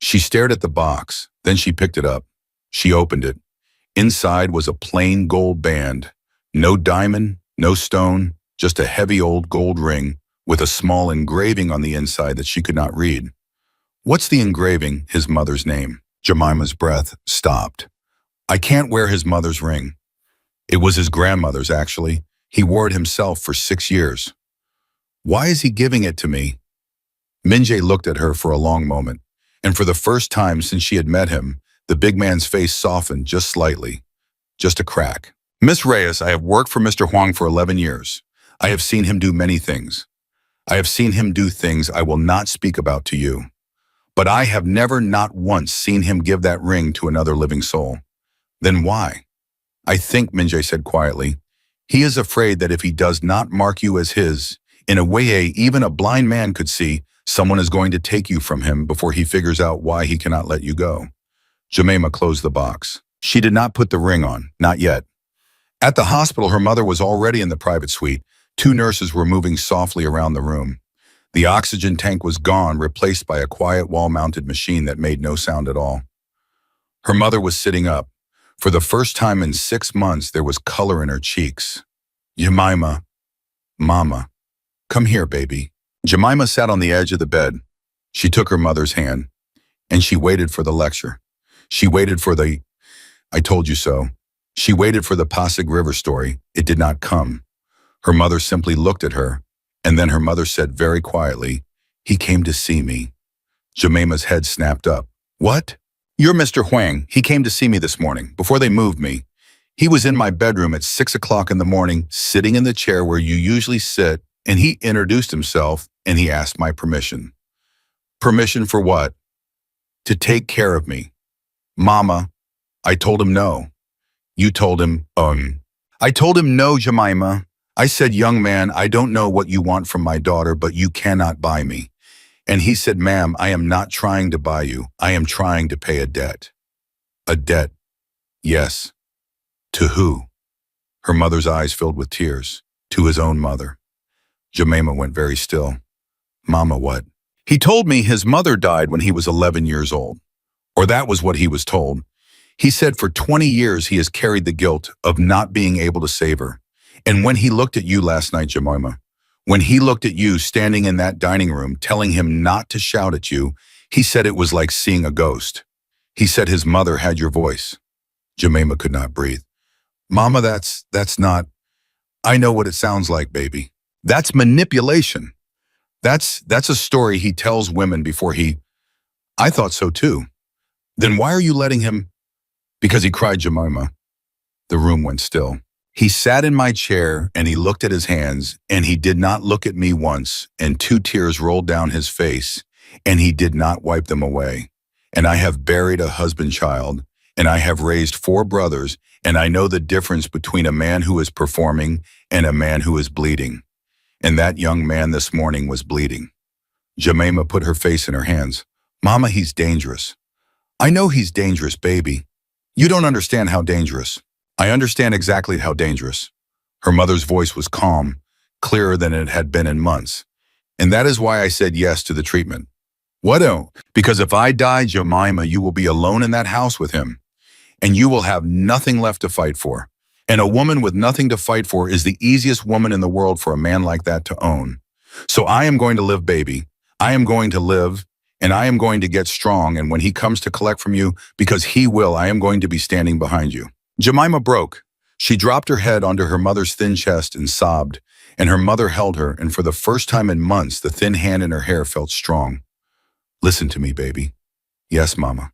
Speaker 1: She stared at the box, then she picked it up. She opened it. Inside was a plain gold band. No diamond, no stone, just a heavy old gold ring with a small engraving on the inside that she could not read. What's the engraving? His mother's name. Jemima's breath stopped. I can't wear his mother's ring. It was his grandmother's, actually. He wore it himself for 6 years. Why is he giving it to me? Minjay looked at her for a long moment, and for the first time since she had met him, the big man's face softened just slightly. Just a crack. Miss Reyes, I have worked for Mr. Huang for 11 years. I have seen him do many things. I have seen him do things I will not speak about to you. But I have never, not once, seen him give that ring to another living soul. Then why? I think, Minjay said quietly, he is afraid that if he does not mark you as his, in a way even a blind man could see, someone is going to take you from him before he figures out why he cannot let you go. Jemima closed the box. She did not put the ring on, not yet. At the hospital, her mother was already in the private suite. 2 nurses were moving softly around the room. The oxygen tank was gone, replaced by a quiet wall-mounted machine that made no sound at all. Her mother was sitting up. For the first time in 6 months, there was color in her cheeks. Jemima, Mama, come here, baby. Jemima sat on the edge of the bed. She took her mother's hand, and she waited for the lecture. She waited for the, I told you so. She waited for the Pasig River story. It did not come. Her mother simply looked at her, and then her mother said very quietly, he came to see me. Jemima's head snapped up. What? You're Mr. Huang. He came to see me this morning, before they moved me. He was in my bedroom at 6 o'clock in the morning, sitting in the chair where you usually sit, and he introduced himself, and he asked my permission. Permission for what? To take care of me. Mama, I told him no. You told him, I told him no, Jemima. I said, young man, I don't know what you want from my daughter, but you cannot buy me. And he said, ma'am, I am not trying to buy you. I am trying to pay a debt. A debt? Yes. To who? Her mother's eyes filled with tears. To his own mother. Jemima went very still. Mama, what? He told me his mother died when he was 11 years old. Or that was what he was told. He said for 20 years he has carried the guilt of not being able to save her. And when he looked at you last night, Jemima, when he looked at you standing in that dining room telling him not to shout at you, he said it was like seeing a ghost. He said his mother had your voice. Jemima could not breathe. Mama, that's not... I know what it sounds like, baby. That's manipulation. That's a story he tells women before he... I thought so too. Then why are you letting him... Because he cried, Jemima. The room went still. He sat in my chair and he looked at his hands and he did not look at me once and 2 tears rolled down his face and he did not wipe them away. And I have buried a husband-child and I have raised 4 brothers and I know the difference between a man who is performing and a man who is bleeding. And that young man this morning was bleeding. Jemima put her face in her hands. Mama, he's dangerous. I know he's dangerous, baby. You don't understand how dangerous. I understand exactly how dangerous. Her mother's voice was calm, clearer than it had been in months. And that is why I said yes to the treatment. What? Oh, because if I die, Jemima, you will be alone in that house with him. And you will have nothing left to fight for. And a woman with nothing to fight for is the easiest woman in the world for a man like that to own. So I am going to live, baby. I am going to live, and I am going to get strong. And when he comes to collect from you, because he will, I am going to be standing behind you. Jemima broke. She dropped her head onto her mother's thin chest and sobbed, and her mother held her, and for the first time in months, the thin hand in her hair felt strong. Listen to me, baby. Yes, Mama.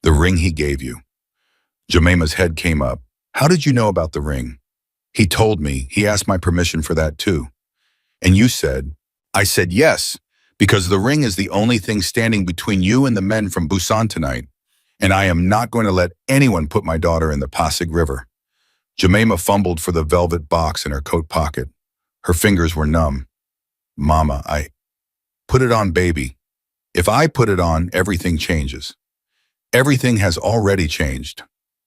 Speaker 1: The ring he gave you. Jemima's head came up. How did you know about the ring? He told me. He asked my permission for that too. And you said, I said yes, because the ring is the only thing standing between you and the men from Busan tonight. And I am not going to let anyone put my daughter in the Pasig River. Jemima fumbled for the velvet box in her coat pocket. Her fingers were numb. Mama, I... Put it on, baby. If I put it on, everything changes. Everything has already changed.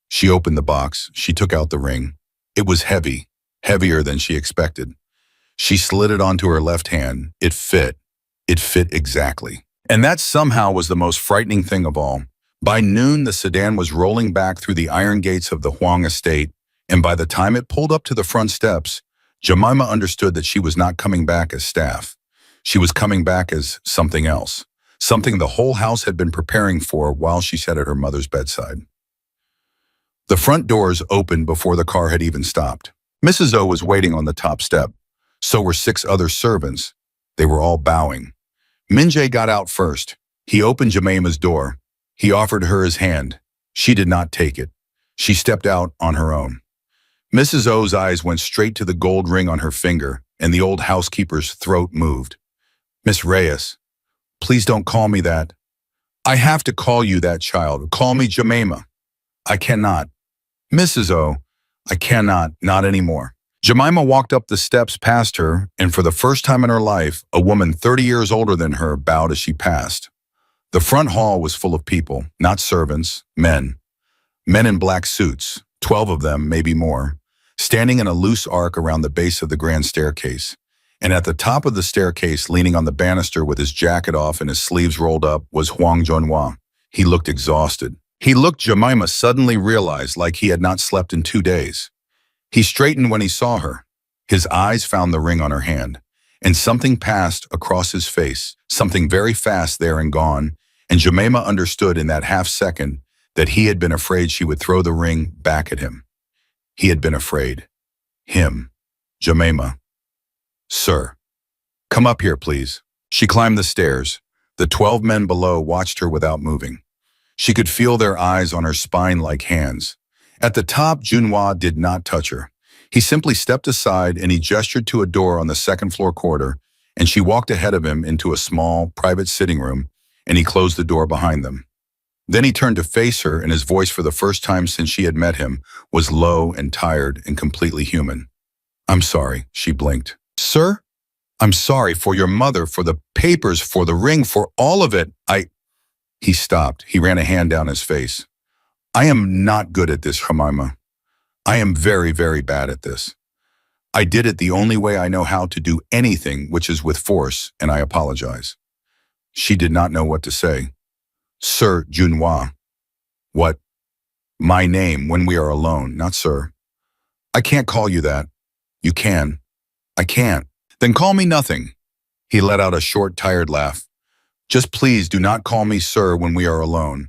Speaker 1: She opened the box. She took out the ring. It was heavy, heavier than she expected. She slid it onto her left hand. It fit. It fit exactly. And that somehow was the most frightening thing of all. By noon, the sedan was rolling back through the iron gates of the Huang estate, and by the time it pulled up to the front steps, Jemima understood that she was not coming back as staff. She was coming back as something else, something the whole house had been preparing for while she sat at her mother's bedside. The front doors opened before the car had even stopped. Mrs. O was waiting on the top step. So were 6 other servants. They were all bowing. Min-jae got out first. He opened Jemima's door. He offered her his hand. She did not take it. She stepped out on her own. Mrs. O's eyes went straight to the gold ring on her finger, and the old housekeeper's throat moved. Miss Reyes, please don't call me that. I have to call you that, child. Call me Jemima. I cannot. Mrs. O, I cannot, not anymore. Jemima walked up the steps past her, and for the first time in her life, a woman 30 years older than her bowed as she passed. The front hall was full of people, not servants, men. Men in black suits, 12 of them, maybe more, standing in a loose arc around the base of the grand staircase. And at the top of the staircase, leaning on the banister with his jacket off and his sleeves rolled up, was Huang Junhua. He looked exhausted. He looked. Jemima suddenly realized like he had not slept in 2 days. He straightened when he saw her. His eyes found the ring on her hand, and something passed across his face, something very fast there and gone, and Jemima understood in that half second that he had been afraid she would throw the ring back at him. He had been afraid. Him. Jemima. Sir. Come up here, please. She climbed the stairs. The 12 men below watched her without moving. She could feel their eyes on her spine like hands. At the top, Junhua did not touch her. He simply stepped aside and he gestured to a door on the second-floor corridor, and she walked ahead of him into a small, private sitting room, and he closed the door behind them. Then he turned to face her, and his voice, for the first time since she had met him, was low and tired and completely human. I'm sorry, she blinked. Sir? I'm sorry for your mother, for the papers, for the ring, for all of it. He stopped. He ran a hand down his face. I am not good at this, Jemima. I am very, very bad at this. I did it the only way I know how to do anything, which is with force, and I apologize. She did not know what to say. Sir Junhua. What? My name when we are alone, not sir. I can't call you that. You can. I can't. Then call me nothing. He let out a short, tired laugh. Just please do not call me sir when we are alone.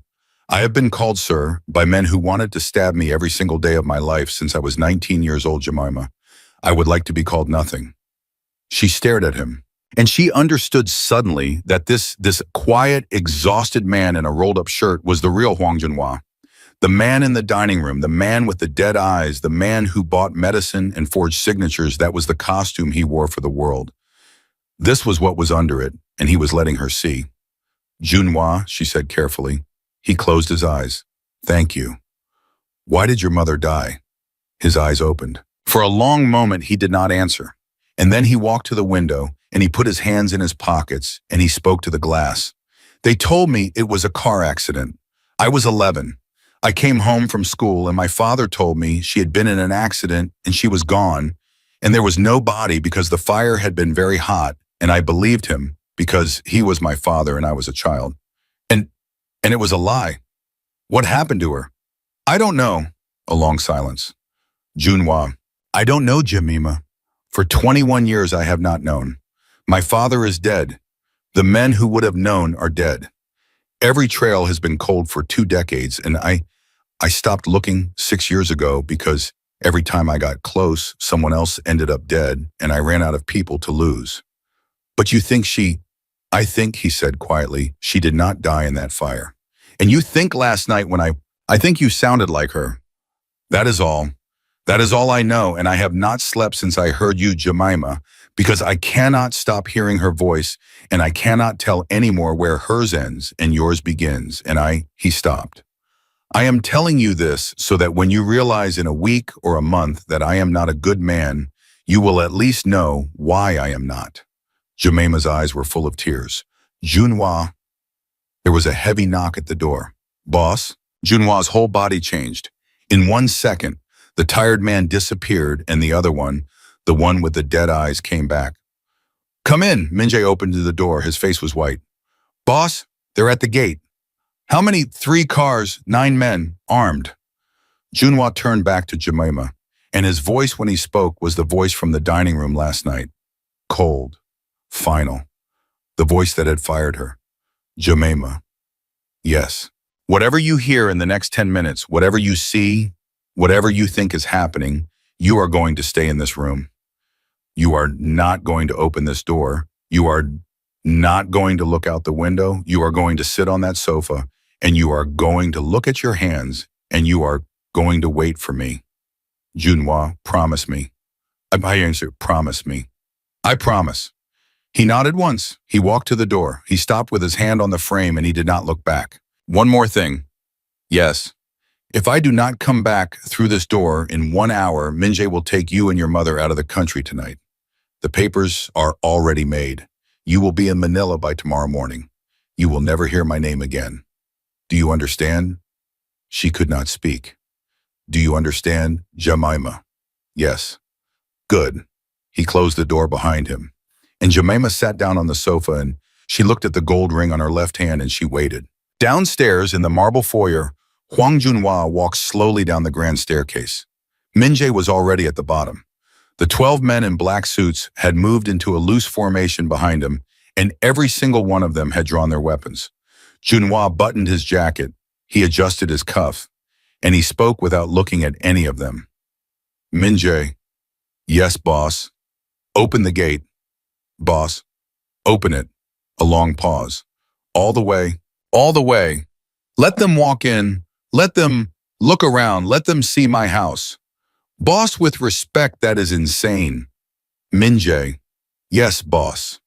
Speaker 1: I have been called sir by men who wanted to stab me every single day of my life since I was 19 years old, Jemima. I would like to be called nothing. She stared at him, and she understood suddenly that this quiet, exhausted man in a rolled-up shirt was the real Huang Junhua. The man in the dining room, the man with the dead eyes, the man who bought medicine and forged signatures, that was the costume he wore for the world. This was what was under it, and he was letting her see. Junhua, she said carefully. He closed his eyes. Thank you. Why did your mother die? His eyes opened. For a long moment, he did not answer. And then he walked to the window, and he put his hands in his pockets, and he spoke to the glass. They told me it was a car accident. I was 11. I came home from school, and my father told me she had been in an accident, and she was gone, and there was no body because the fire had been very hot, and I believed him because he was my father and I was a child. And it was a lie. What happened to her? I don't know. A long silence. Junhua. I don't know, Jemima. For 21 years I have not known. My father is dead. The men who would have known are dead. Every trail has been cold for 2 decades, and I stopped looking 6 years ago because every time I got close, someone else ended up dead, and I ran out of people to lose. But you think I think, he said quietly, she did not die in that fire. And you think last night when I think you sounded like her. That is all. That is all I know, and I have not slept since I heard you, Jemima, because I cannot stop hearing her voice, and I cannot tell anymore where hers ends and yours begins, and he stopped. I am telling you this so that when you realize in a week or a month that I am not a good man, you will at least know why I am not. Jemima's eyes were full of tears. Junhua. There was a heavy knock at the door. Boss? Junhua's whole body changed. In 1 second, the tired man disappeared and the other one, the one with the dead eyes, came back. Come in, Minjae opened the door. His face was white. Boss, they're at the gate. How many? 3 cars, 9 men, armed. Junhua turned back to Jemima, and his voice when he spoke was the voice from the dining room last night. Cold. Final. The voice that had fired her. Jemima. Yes. Whatever you hear in the next 10 minutes, whatever you see, whatever you think is happening, you are going to stay in this room. You are not going to open this door. You are not going to look out the window. You are going to sit on that sofa, and you are going to look at your hands, and you are going to wait for me. Junhua, promise me. I answered, promise me. I promise. He nodded once. He walked to the door. He stopped with his hand on the frame, and he did not look back. One more thing. Yes. If I do not come back through this door in 1 hour, Minjae will take you and your mother out of the country tonight. The papers are already made. You will be in Manila by tomorrow morning. You will never hear my name again. Do you understand? She could not speak. Do you understand, Jemima? Yes. Good. He closed the door behind him. And Jemima sat down on the sofa and she looked at the gold ring on her left hand and she waited. Downstairs in the marble foyer, Huang Junhua walked slowly down the grand staircase. Minjae was already at the bottom. The 12 men in black suits had moved into a loose formation behind him, and every single one of them had drawn their weapons. Junhua buttoned his jacket, he adjusted his cuff, and he spoke without looking at any of them. Minjae, yes, boss. Open the gate. Boss, open it. A long pause. All the way, all the way. Let them walk in. Let them look around. Let them see my house. Boss, with respect, that is insane. Minjae, yes, boss.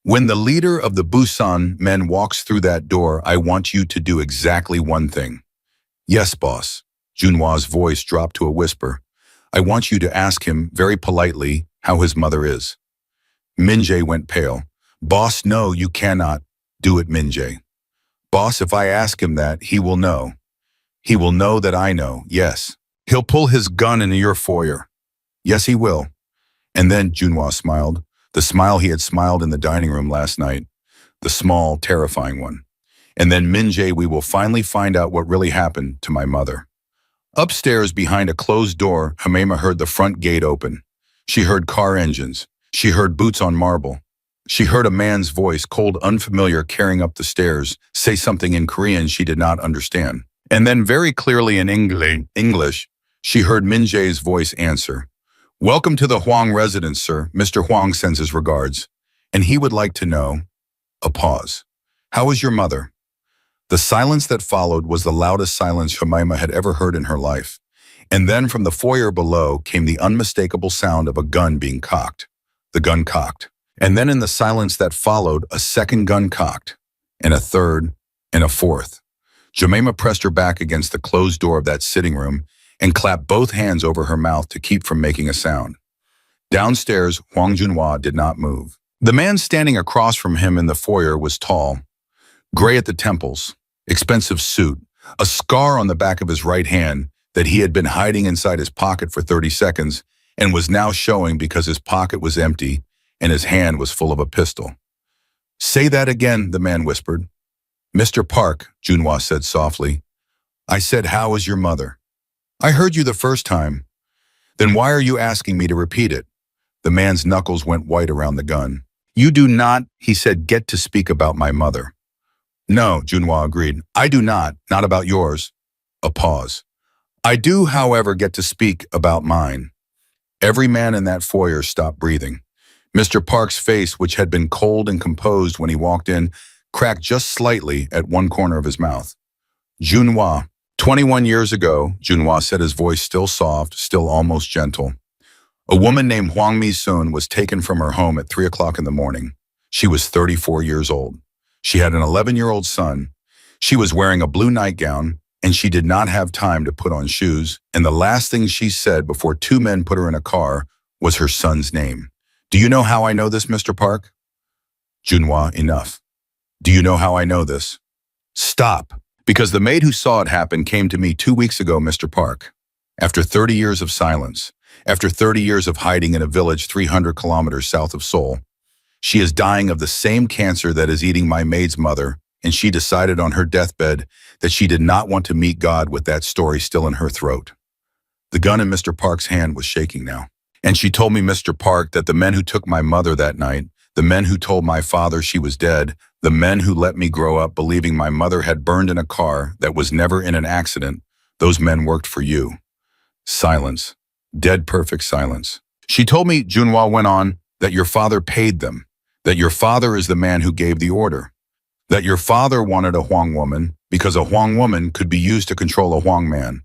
Speaker 1: When the leader of the Busan men walks through that door, I want you to do exactly one thing. Yes, boss. Junhua's voice dropped to a whisper. I want you to ask him very politely how his mother is. Minjae went pale. Boss, no, you cannot. Do it, Minjae. Boss, if I ask him that, he will know. He will know that I know, yes. He'll pull his gun into your foyer. Yes, he will. And then Junhua smiled, the smile he had smiled in the dining room last night, the small, terrifying one. And then, Minjae, we will finally find out what really happened to my mother. Upstairs, behind a closed door, Jemima heard the front gate open. She heard car engines. She heard boots on marble. She heard a man's voice, cold, unfamiliar, carrying up the stairs, say something in Korean she did not understand. And then very clearly in English, she heard Minjae's voice answer. Welcome to the Huang residence, sir. Mr. Huang sends his regards. And he would like to know. A pause. How is your mother? The silence that followed was the loudest silence Jemima had ever heard in her life. And then from the foyer below came the unmistakable sound of a gun being cocked. The gun cocked. And then in the silence that followed, a second gun cocked, and a third, and a fourth. Jemima pressed her back against the closed door of that sitting room and clapped both hands over her mouth to keep from making a sound. Downstairs, Huang Junhua did not move. The man standing across from him in the foyer was tall, gray at the temples, expensive suit, a scar on the back of his right hand that he had been hiding inside his pocket for 30 seconds and was now showing because his pocket was empty and his hand was full of a pistol. Say that again, the man whispered. Mr. Park, Junhua said softly. I said, how is your mother? I heard you the first time. Then why are you asking me to repeat it? The man's knuckles went white around the gun. You do not, he said, get to speak about my mother. No, Junhua agreed. I do not about yours. A pause. I do, however, get to speak about mine. Every man in that foyer stopped breathing. Mr. Park's face, which had been cold and composed when he walked in, cracked just slightly at one corner of his mouth. Junhua, 21 years ago, Junhua said, his voice still soft, still almost gentle. A woman named Huang Mi-sun was taken from her home at 3 o'clock in the morning. She was 34 years old. She had an 11-year-old son. She was wearing a blue nightgown, and she did not have time to put on shoes, and the last thing she said before two men put her in a car was her son's name. Do you know how I know this, Mr. Park? Junhua, enough. Do you know how I know this? Stop. Because the maid who saw it happen came to me 2 weeks ago, Mr. Park. After 30 years of silence, after 30 years of hiding in a village 300 kilometers south of Seoul, she is dying of the same cancer that is eating my maid's mother, and she decided on her deathbed that she did not want to meet God with that story still in her throat. The gun in Mr. Park's hand was shaking now. And she told me, Mr. Park, that the men who took my mother that night, the men who told my father she was dead, the men who let me grow up believing my mother had burned in a car that was never in an accident, those men worked for you. Silence. Dead perfect silence. She told me, Junhua went on, that your father paid them, that your father is the man who gave the order, that your father wanted a Huang woman because a Huang woman could be used to control a Huang man.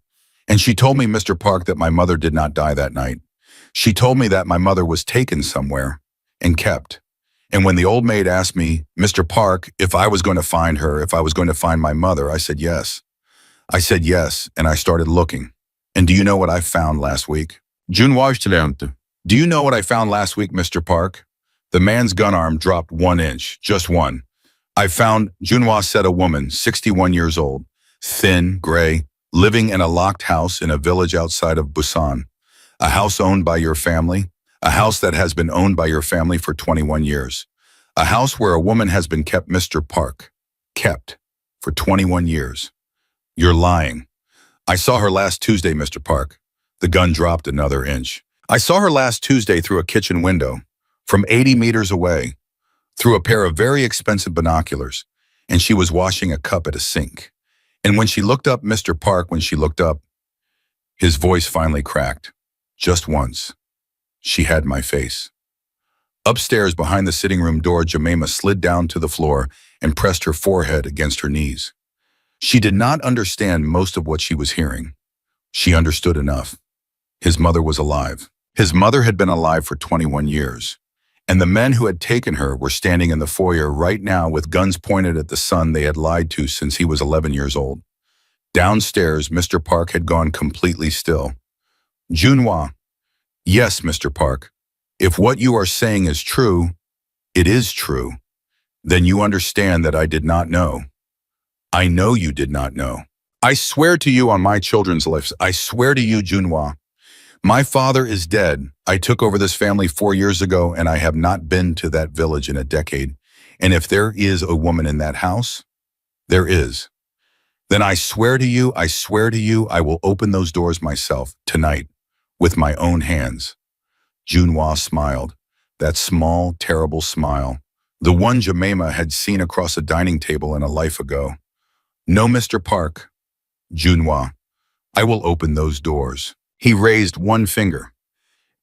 Speaker 1: And she told me, Mr. Park, that my mother did not die that night. She told me that my mother was taken somewhere and kept. And when the old maid asked me, Mr. Park, if I was going to find her, if I was going to find my mother, I said yes. I said yes, and I started looking. And do you know what I found last week? Junhua excelente. Do you know what I found last week, Mr. Park? The man's gun arm dropped 1 inch, just one. I found, Junhua said, a woman, 61 years old, thin, gray, living in a locked house in a village outside of Busan. A house owned by your family, a house that has been owned by your family for 21 years. A house where a woman has been kept, Mr. Park, kept for 21 years. You're lying. I saw her last Tuesday, Mr. Park. The gun dropped another inch. I saw her last Tuesday through a kitchen window, from 80 meters away, through a pair of very expensive binoculars, and she was washing a cup at a sink. And when she looked up, Mr. Park, when she looked up, his voice finally cracked. Just once. She had my face. Upstairs behind the sitting room door, Jemima slid down to the floor and pressed her forehead against her knees. She did not understand most of what she was hearing. She understood enough. His mother was alive. His mother had been alive for 21 years. And the men who had taken her were standing in the foyer right now with guns pointed at the son they had lied to since he was 11 years old. Downstairs, Mr. Park had gone completely still. Junhua. Yes, Mr. Park. If what you are saying is true, it is true. Then you understand that I did not know. I know you did not know. I swear to you on my children's lives, I swear to you, Junhua. My father is dead. I took over this family 4 years ago, and I have not been to that village in a decade. And if there is a woman in that house, there is. Then I swear to you, I will open those doors myself, tonight, with my own hands. Junhua smiled, that small, terrible smile, the one Jemima had seen across a dining table in a life ago. No, Mr. Park. Junhua, I will open those doors. He raised one finger.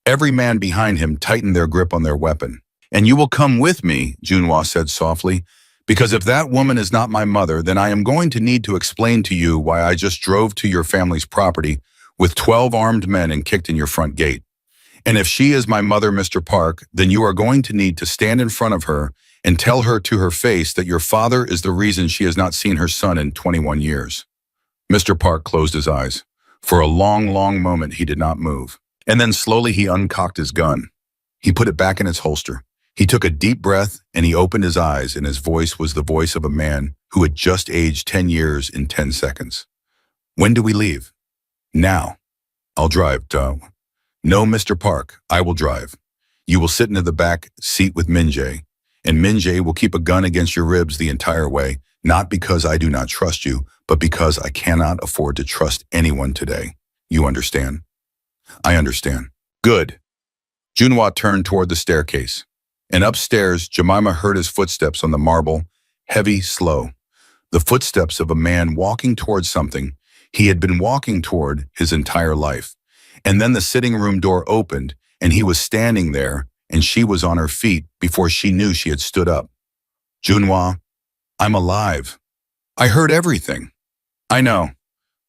Speaker 1: Every man behind him tightened their grip on their weapon. And you will come with me, Junhua said softly, because if that woman is not my mother, then I am going to need to explain to you why I just drove to your family's property with 12 armed men and kicked in your front gate. And if she is my mother, Mr. Park, then you are going to need to stand in front of her and tell her to her face that your father is the reason she has not seen her son in 21 years. Mr. Park closed his eyes. For a long, long moment, he did not move. And then slowly he uncocked his gun. He put it back in its holster. He took a deep breath and he opened his eyes, and his voice was the voice of a man who had just aged 10 years in 10 seconds. When do we leave? Now. I'll drive, No, Mr. Park, I will drive. You will sit into the back seat with Minjae, and Minjae will keep a gun against your ribs the entire way, not because I do not trust you, but because I cannot afford to trust anyone today. You understand? I understand. Good. Junhua turned toward the staircase, and upstairs, Jemima heard his footsteps on the marble, heavy, slow. The footsteps of a man walking toward something he had been walking toward his entire life. And then the sitting room door opened, and he was standing there, and she was on her feet before she knew she had stood up. Junhua, I'm alive. I heard everything. I know.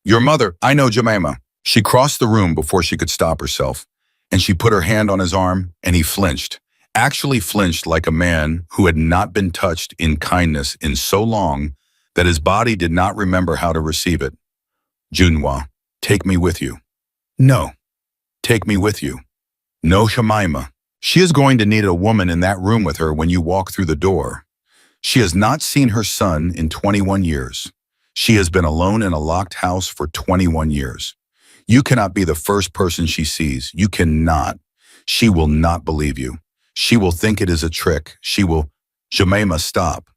Speaker 1: Your mother, I know, Jemima. She crossed the room before she could stop herself, and she put her hand on his arm, and he flinched, actually flinched like a man who had not been touched in kindness in so long that his body did not remember how to receive it. Junhua, take me with you. No. Take me with you. No, Jemima. She is going to need a woman in that room with her when you walk through the door. She has not seen her son in 21 years. She has been alone in a locked house for 21 years. You cannot be the first person she sees. You cannot. She will not believe you. She will think it is a trick. She will, Jemima, stop.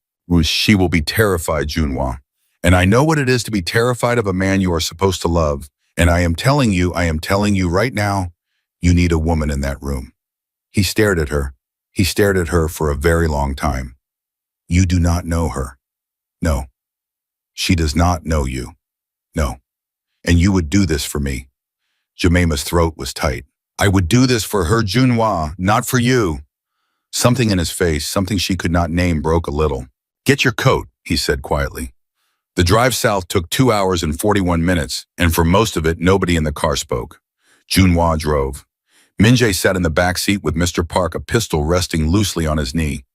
Speaker 1: She will be terrified, Junhua. And I know what it is to be terrified of a man you are supposed to love. And I am telling you right now, you need a woman in that room. He stared at her. He stared at her for a very long time. You do not know her. No. She does not know you. No. And you would do this for me. Jemima's throat was tight. I would do this for her, Junhua, not for you. Something in his face, something she could not name, broke a little. Get your coat, he said quietly. The drive south took 2 hours and 41 minutes, and for most of it, nobody in the car spoke. Junhua drove. Minjae sat in the back seat with Mr. Park, a pistol resting loosely on his knee.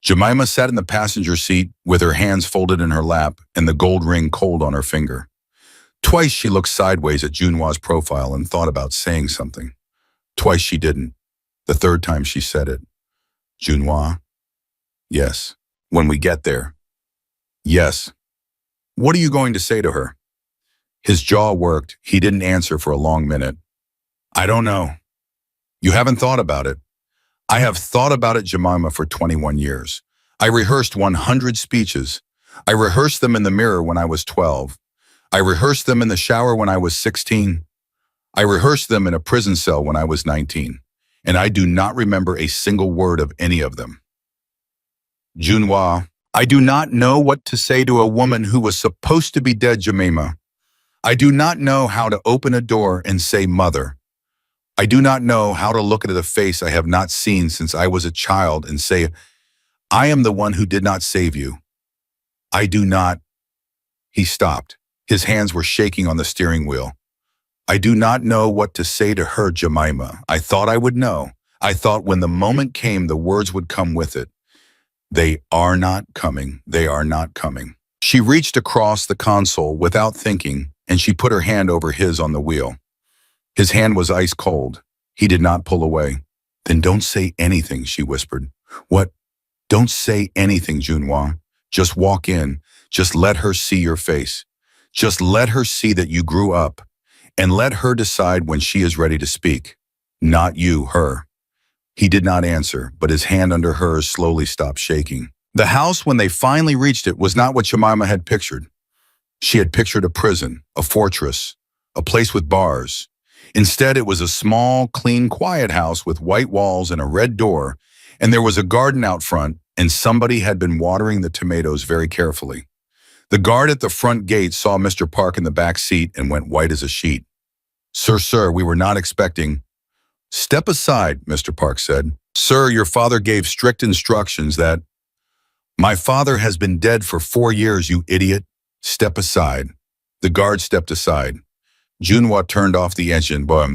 Speaker 1: Jemima sat in the passenger seat with her hands folded in her lap and the gold ring cold on her finger. Twice she looked sideways at Junhua's profile and thought about saying something. Twice she didn't. The third time she said it. Junhua? Yes. When we get there. Yes. What are you going to say to her? His jaw worked. He didn't answer for a long minute. I don't know. You haven't thought about it. I have thought about it, Jemima, for 21 years. I rehearsed 100 speeches. I rehearsed them in the mirror when I was 12. I rehearsed them in the shower when I was 16. I rehearsed them in a prison cell when I was 19. And I do not remember a single word of any of them. Junhua, I do not know what to say to a woman who was supposed to be dead, Jemima. I do not know how to open a door and say mother. I do not know how to look at a face I have not seen since I was a child and say, I am the one who did not save you. I do not. He stopped. His hands were shaking on the steering wheel. I do not know what to say to her, Jemima. I thought I would know. I thought when the moment came, the words would come with it. They are not coming. They are not coming. She reached across the console without thinking, and she put her hand over his on the wheel. His hand was ice cold. He did not pull away. Then don't say anything, she whispered. What? Don't say anything, Junhua. Just walk in. Just let her see your face. Just let her see that you grew up. And let her decide when she is ready to speak. Not you, her. He did not answer, but his hand under hers slowly stopped shaking. The house, when they finally reached it, was not what Jemima had pictured. She had pictured a prison, a fortress, a place with bars. Instead, it was a small, clean, quiet house with white walls and a red door, and there was a garden out front, and somebody had been watering the tomatoes very carefully. The guard at the front gate saw Mr. Park in the back seat and went white as a sheet. Sir, we were not expecting. Step aside, Mr. Park said. Sir, your father gave strict instructions that. My father has been dead for 4 years, you idiot. Step aside. The guard stepped aside. Junhua turned off the engine, but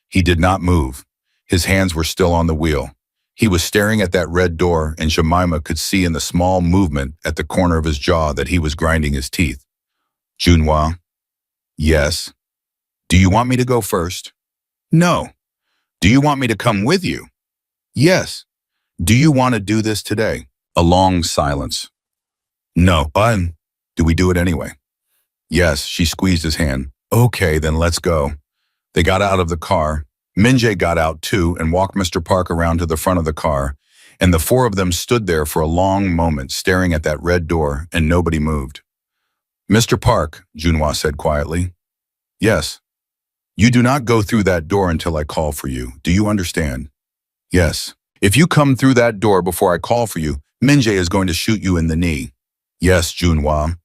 Speaker 1: he did not move. His hands were still on the wheel. He was staring at that red door, and Jemima could see in the small movement at the corner of his jaw that he was grinding his teeth. Junhua. Yes. Do you want me to go first? No. Do you want me to come with you? Yes. Do you want to do this today? A long silence. No. Do we do it anyway? Yes, she squeezed his hand. Okay, then let's go. They got out of the car. Minjae got out too and walked Mr. Park around to the front of the car, and the four of them stood there for a long moment staring at that red door, and nobody moved. Mr. Park, Junhua said quietly. Yes. You do not go through that door until I call for you. Do you understand? Yes. If you come through that door before I call for you, Minjae is going to shoot you in the knee. Yes, Junhua.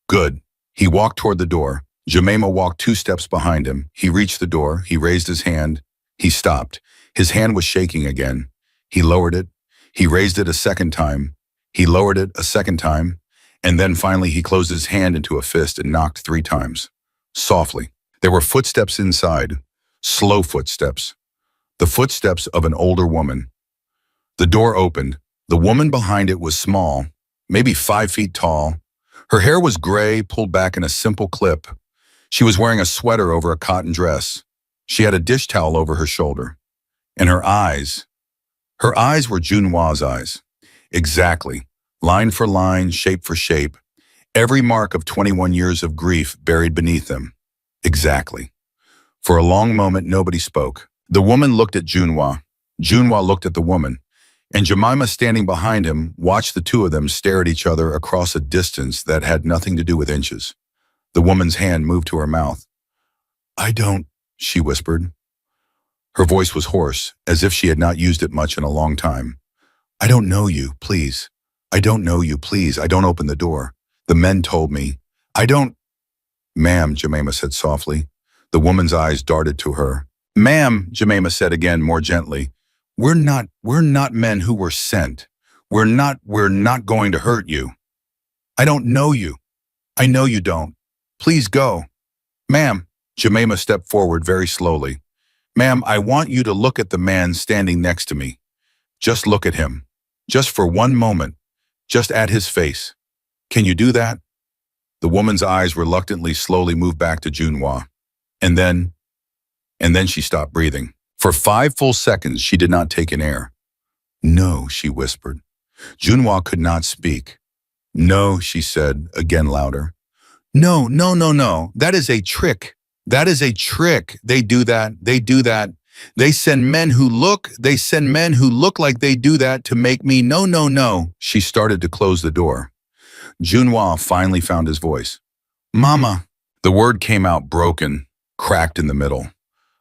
Speaker 1: Good. He walked toward the door. Jemima walked 2 steps behind him. He reached the door. He raised his hand. He stopped. His hand was shaking again. He lowered it. He raised it a second time. He lowered it a second time. And then finally he closed his hand into a fist and knocked 3 times. Softly. There were footsteps inside. Slow footsteps. The footsteps of an older woman. The door opened. The woman behind it was small, maybe 5 feet tall. Her hair was gray, pulled back in a simple clip. She was wearing a sweater over a cotton dress. She had a dish towel over her shoulder. And her eyes were Junhua's eyes. Exactly. Line for line, shape for shape. Every mark of 21 years of grief buried beneath them. Exactly. For a long moment, nobody spoke. The woman looked at Junhua. Junhua looked at the woman. And Jemima, standing behind him, watched the two of them stare at each other across a distance that had nothing to do with inches. The woman's hand moved to her mouth. I don't, she whispered. Her voice was hoarse, as if she had not used it much in a long time. I don't know you, please. I don't know you, please. I don't open the door. The men told me. I don't. Ma'am, Jemima said softly. The woman's eyes darted to her. Ma'am, Jemima said again more gently. We're not men who were sent. We're not going to hurt you. I don't know you. I know you don't. Please go. Ma'am, Jemima stepped forward very slowly. Ma'am, I want you to look at the man standing next to me. Just look at him. Just for one moment. Just at his face. Can you do that? The woman's eyes reluctantly slowly moved back to Junhua. And then she stopped breathing. For 5 full seconds, she did not take in air. No, she whispered. Junhua could not speak. No, she said, again louder. No. That is a trick. That is a trick. They do that. They send men who look like they do that to make me. No. She started to close the door. Junhua finally found his voice. Mama, The word came out broken, cracked in the middle.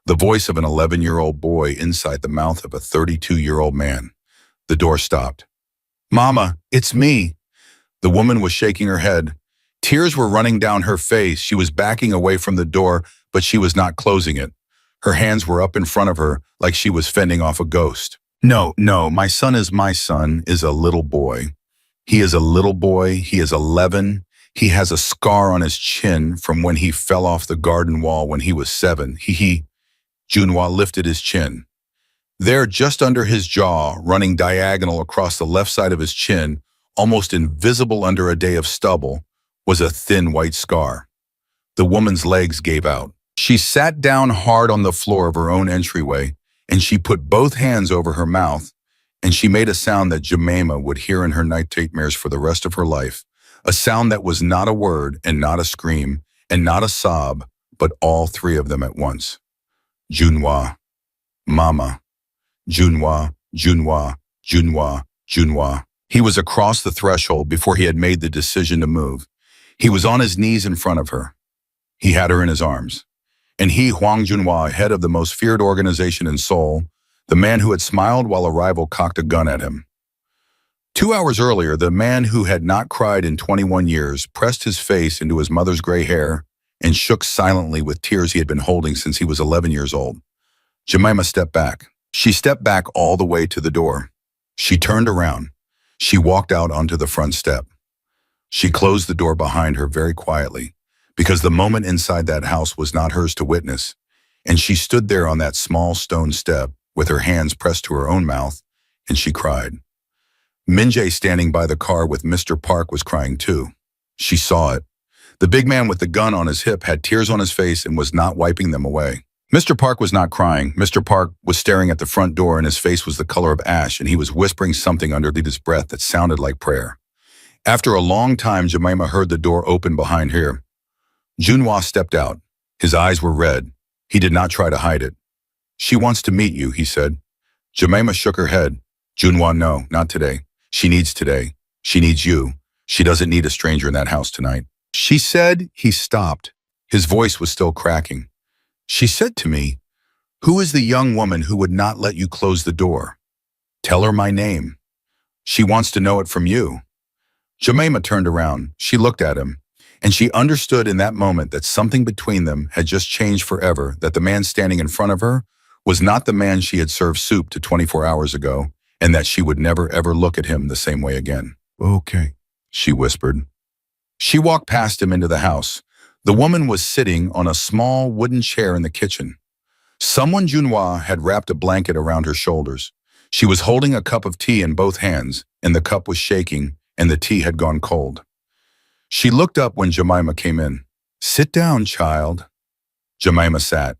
Speaker 1: The voice of an 11-year-old boy inside the mouth of a 32-year-old man. The door stopped. "Mama, it's me." The woman was shaking her head. Tears were running down her face. She was backing away from the door, but she was not closing it. Her hands were up in front of her like she was fending off a ghost. "No, no, my son is a little boy. He is a little boy. He is 11. He has a scar on his chin from when he fell off the garden wall when he was 7. He. Junhua lifted his chin. There, just under his jaw, running diagonal across the left side of his chin, almost invisible under a day of stubble, was a thin white scar. The woman's legs gave out. She sat down hard on the floor of her own entryway, and she put both hands over her mouth, and she made a sound that Jemima would hear in her nightmares for the rest of her life, a sound that was not a word and not a scream and not a sob, but all three of them at once. Junhua, Mama, Junhua, Junhua, Junhua, Junhua. He was across the threshold before he had made the decision to move. He was on his knees in front of her. He had her in his arms. And he, Huang Junhua, head of the most feared organization in Seoul, the man who had smiled while a rival cocked a gun at him. 2 hours earlier, the man who had not cried in 21 years pressed his face into his mother's gray hair and shook silently with tears he had been holding since he was 11 years old. Jemima stepped back. She stepped back all the way to the door. She turned around. She walked out onto the front step. She closed the door behind her very quietly, because the moment inside that house was not hers to witness, and she stood there on that small stone step with her hands pressed to her own mouth, and she cried. Minjae, standing by the car with Mr. Park, was crying too. She saw it. The big man with the gun on his hip had tears on his face and was not wiping them away. Mr. Park was not crying. Mr. Park was staring at the front door, and his face was the color of ash, and he was whispering something underneath his breath that sounded like prayer. After a long time, Jemima heard the door open behind her. Junhua stepped out. His eyes were red. He did not try to hide it. "She wants to meet you," he said. Jemima shook her head. "Junhua, no, not today. She needs today. She needs you. She doesn't need a stranger in that house tonight." She said. He stopped. His voice was still cracking. "She said to me, 'Who is the young woman who would not let you close the door? Tell her my name. She wants to know it from you.'" Jemima turned around. She looked at him, and she understood in that moment that something between them had just changed forever, that the man standing in front of her was not the man she had served soup to 24 hours ago, and that she would never ever look at him the same way again. "Okay," she whispered. She walked past him into the house. The woman was sitting on a small wooden chair in the kitchen. Someone, Junhua, had wrapped a blanket around her shoulders. She was holding a cup of tea in both hands, and the cup was shaking, and the tea had gone cold. She looked up when Jemima came in. "Sit down, child." Jemima sat.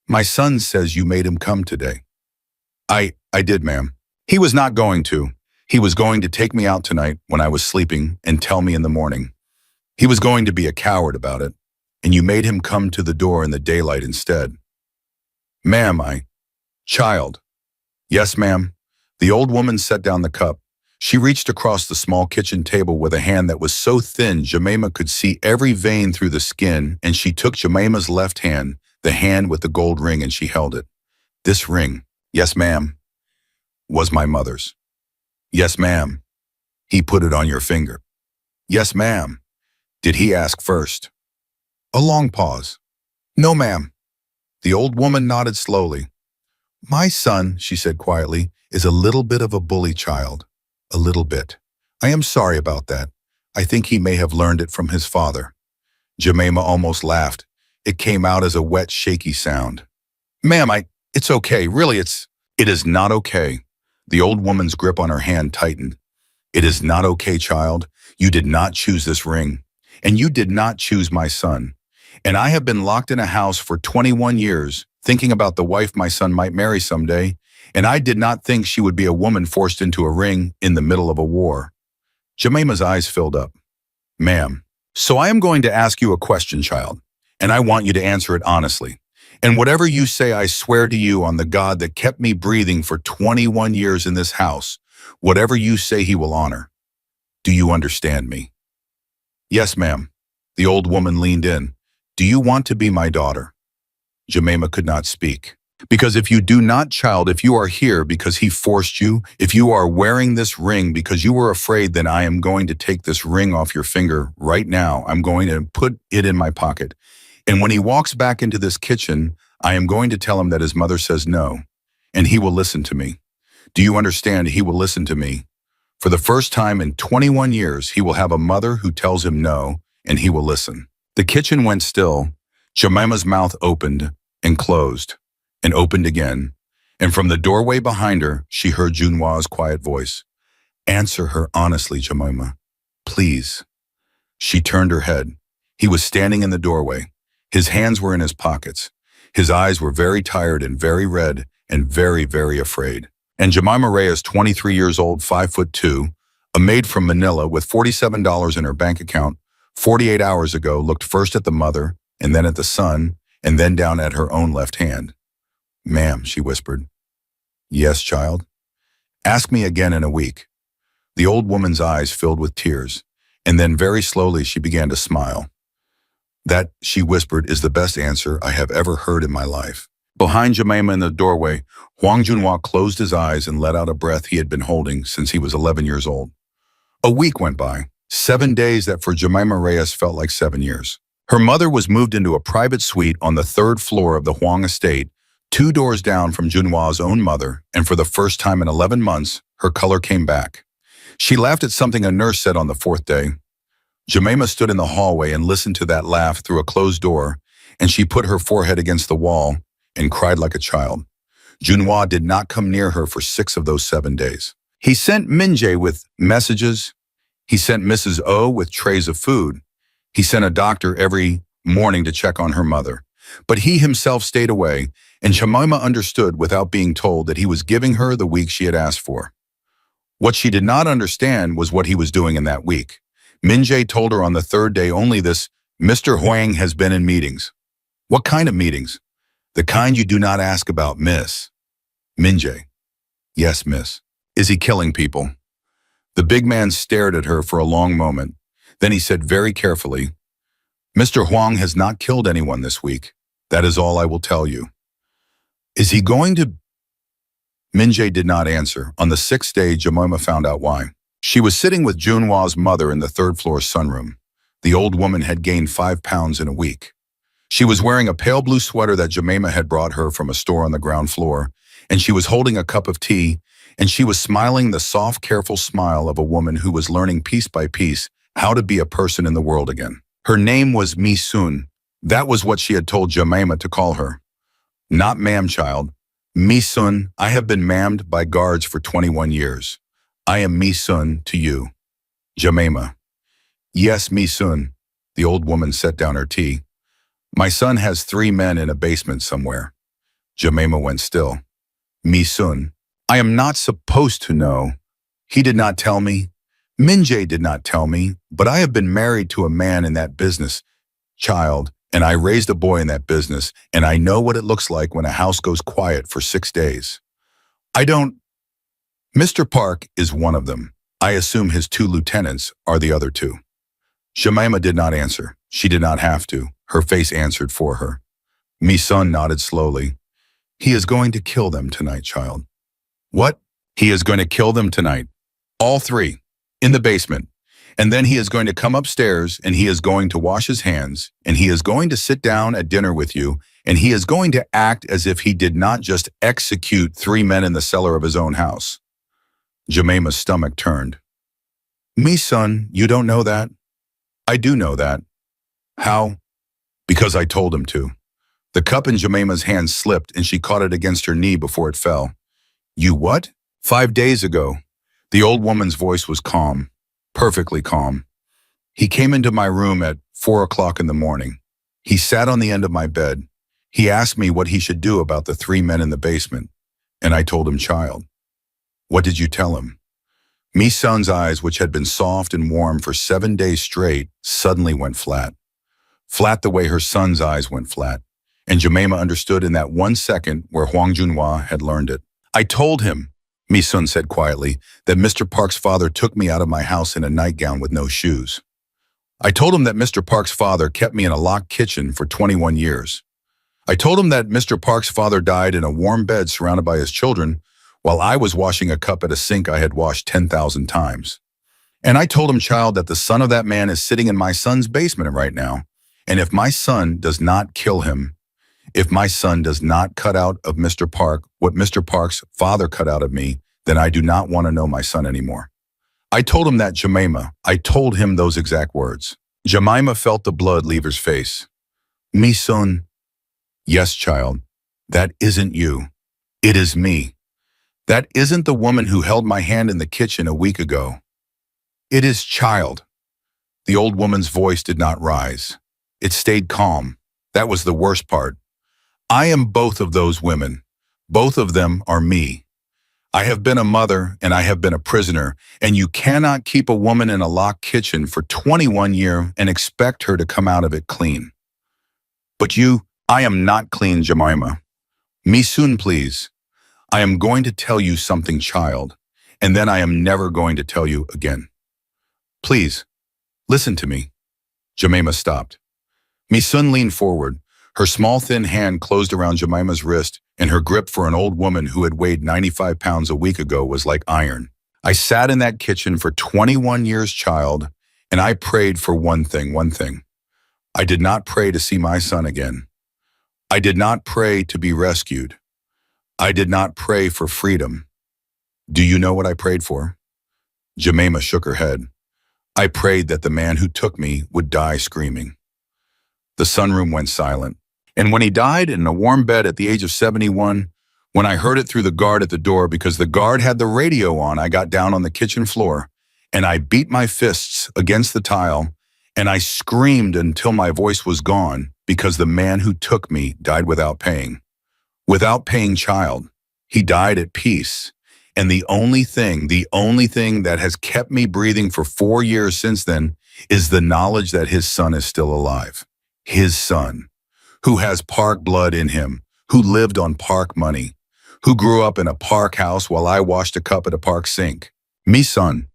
Speaker 1: "My son says you made him come today." I did, ma'am. He was not going to. He was going to take me out tonight when I was sleeping and tell me in the morning. He was going to be a coward about it, and you made him come to the door in the daylight instead." "Ma'am, Child." "Yes, ma'am." The old woman set down the cup. She reached across the small kitchen table with a hand that was so thin Jemima could see every vein through the skin, and she took Jemima's left hand, the hand with the gold ring, and she held it. "This ring, yes, ma'am, was my mother's." "Yes, ma'am." "He put it on your finger." "Yes, ma'am." "Did he ask first?" A long pause. "No, ma'am." The old woman nodded slowly. "My son," she said quietly, "is a little bit of a bully child. A little bit. I am sorry about that. I think he may have learned it from his father." Jemima almost laughed. It came out as a wet, shaky sound. "Ma'am, it's okay. Really, it is not okay." The old woman's grip on her hand tightened. "It is not okay, child. You did not choose this ring. And you did not choose my son. And I have been locked in a house for 21 years, thinking about the wife my son might marry someday, and I did not think she would be a woman forced into a ring in the middle of a war." Jemima's eyes filled up. "Ma'am, so I am going to ask you a question, child, and I want you to answer it honestly. And whatever you say, I swear to you on the God that kept me breathing for 21 years in this house, whatever you say he will honor. Do you understand me?" "Yes, ma'am." The old woman leaned in. Do you want to be my daughter? Jemima could not speak. Because if you do not, child, if you are here because he forced you, if you are wearing this ring because you were afraid, then I am going to take this ring off your finger right now. I'm going to put it in my pocket. And when he walks back into this kitchen, I am going to tell him that his mother says no, and he will listen to me. Do you understand? He will listen to me. For the first time in 21 years, he will have a mother who tells him no, and he will listen. The kitchen went still. Jemima's mouth opened and closed and opened again. And from the doorway behind her, she heard Junhwa's quiet voice. Answer her honestly, Jemima. Please. She turned her head. He was standing in the doorway. His hands were in his pockets. His eyes were very tired and very red and very, very afraid. And Jemima Reyes, 23 years old, 5'2", a maid from Manila with $47 in her bank account, 48 hours ago, looked first at the mother and then at the son and then down at her own left hand. Ma'am, she whispered. Yes, child. Ask me again in a week. The old woman's eyes filled with tears, and then very slowly she began to smile. That, she whispered, is the best answer I have ever heard in my life. Behind Jemima in the doorway, Hwang Junhwa closed his eyes and let out a breath he had been holding since he was 11 years old. A week went by, 7 days that for Jemima Reyes felt like 7 years. Her mother was moved into a private suite on the 3rd floor of the Hwang estate, 2 doors down from Junhwa's own mother, and for the first time in 11 months, her color came back. She laughed at something a nurse said on the 4th day. Jemima stood in the hallway and listened to that laugh through a closed door, and she put her forehead against the wall and cried like a child. Junhwa did not come near her for 6 of those 7 days. He sent Minjae with messages. He sent Mrs. O with trays of food. He sent a doctor every morning to check on her mother. But he himself stayed away, and Jemima understood without being told that he was giving her the week she had asked for. What she did not understand was what he was doing in that week. Minjae told her on the 3rd day only this, Mr. Hwang has been in meetings. What kind of meetings? The kind you do not ask about, miss. Minjae. Yes, miss. Is he killing people? The big man stared at her for a long moment. Then he said very carefully, Mr. Hwang has not killed anyone this week. That is all I will tell you. Is he going to? Minjae did not answer. On the 6th day, Jemima found out why. She was sitting with Junhwa's mother in the 3rd floor sunroom. The old woman had gained 5 pounds in a week. She was wearing a pale blue sweater that Jemima had brought her from a store on the ground floor, and she was holding a cup of tea, and she was smiling the soft, careful smile of a woman who was learning piece by piece how to be a person in the world again. Her name was Mi-sun. That was what she had told Jemima to call her. Not ma'am, child. Mi-sun, I have been ma'amed by guards for 21 years. I am Mi-sun to you. Jemima. Yes, Mi-sun. The old woman set down her tea. My son has 3 men in a basement somewhere. Jemima went still. Mi-sun. I am not supposed to know. He did not tell me. Minjae did not tell me, but I have been married to a man in that business, child, and I raised a boy in that business, and I know what it looks like when a house goes quiet for 6 days. I don't. Mr. Park is one of them. I assume his 2 lieutenants are the other 2. Jemima did not answer. She did not have to. Her face answered for her. Mi-sun nodded slowly. He is going to kill them tonight, child. What? He is going to kill them tonight. All 3. In the basement. And then he is going to come upstairs and he is going to wash his hands and he is going to sit down at dinner with you and he is going to act as if he did not just execute 3 men in the cellar of his own house. Jemima's stomach turned. Mi-sun, you don't know that? I do know that. How? Because I told him to. The cup in Jemima's hand slipped and she caught it against her knee before it fell. You what? 5 days ago. The old woman's voice was calm, perfectly calm. He came into my room at 4 o'clock in the morning. He sat on the end of my bed. He asked me what he should do about the 3 men in the basement, and I told him, child. What did you tell him? Mi-sun's eyes, which had been soft and warm for 7 days straight, suddenly went flat. Flat the way her son's eyes went flat, and Jemima understood in that 1 second where Hwang Junhwa had learned it. I told him, Mi-sun said quietly, that Mr. Park's father took me out of my house in a nightgown with no shoes. I told him that Mr. Park's father kept me in a locked kitchen for 21 years. I told him that Mr. Park's father died in a warm bed surrounded by his children while I was washing a cup at a sink I had washed 10,000 times. And I told him, child, that the son of that man is sitting in my son's basement right now. And if my son does not kill him, if my son does not cut out of Mr. Park what Mr. Park's father cut out of me, then I do not want to know my son anymore. I told him that, Jemima. I told him those exact words. Jemima felt the blood leave his face. Me son. Yes, child. That isn't you. It is me. That isn't the woman who held my hand in the kitchen a week ago. It is child. The old woman's voice did not rise. It stayed calm. That was the worst part. I am both of those women. Both of them are me. I have been a mother and I have been a prisoner, and you cannot keep a woman in a locked kitchen for 21 years and expect her to come out of it clean. But I am not clean, Jemima. Me soon, please. I am going to tell you something, child, and then I am never going to tell you again. Please, listen to me. Jemima stopped. Me son leaned forward. Her small, thin hand closed around Jemima's wrist, and her grip for an old woman who had weighed 95 pounds a week ago was like iron. I sat in that kitchen for 21 years, child, and I prayed for one thing. I did not pray to see my son again. I did not pray to be rescued. I did not pray for freedom. Do you know what I prayed for? Jemima shook her head. I prayed that the man who took me would die screaming. The sunroom went silent. And when he died in a warm bed at the age of 71, when I heard it through the guard at the door because the guard had the radio on, I got down on the kitchen floor and I beat my fists against the tile and I screamed until my voice was gone because the man who took me died without paying. Without paying, child. He died at peace. And the only thing that has kept me breathing for 4 years since then is the knowledge that his son is still alive. His son, who has Park blood in him, who lived on Park money, who grew up in a Park house while I washed a cup at a Park sink. Me son.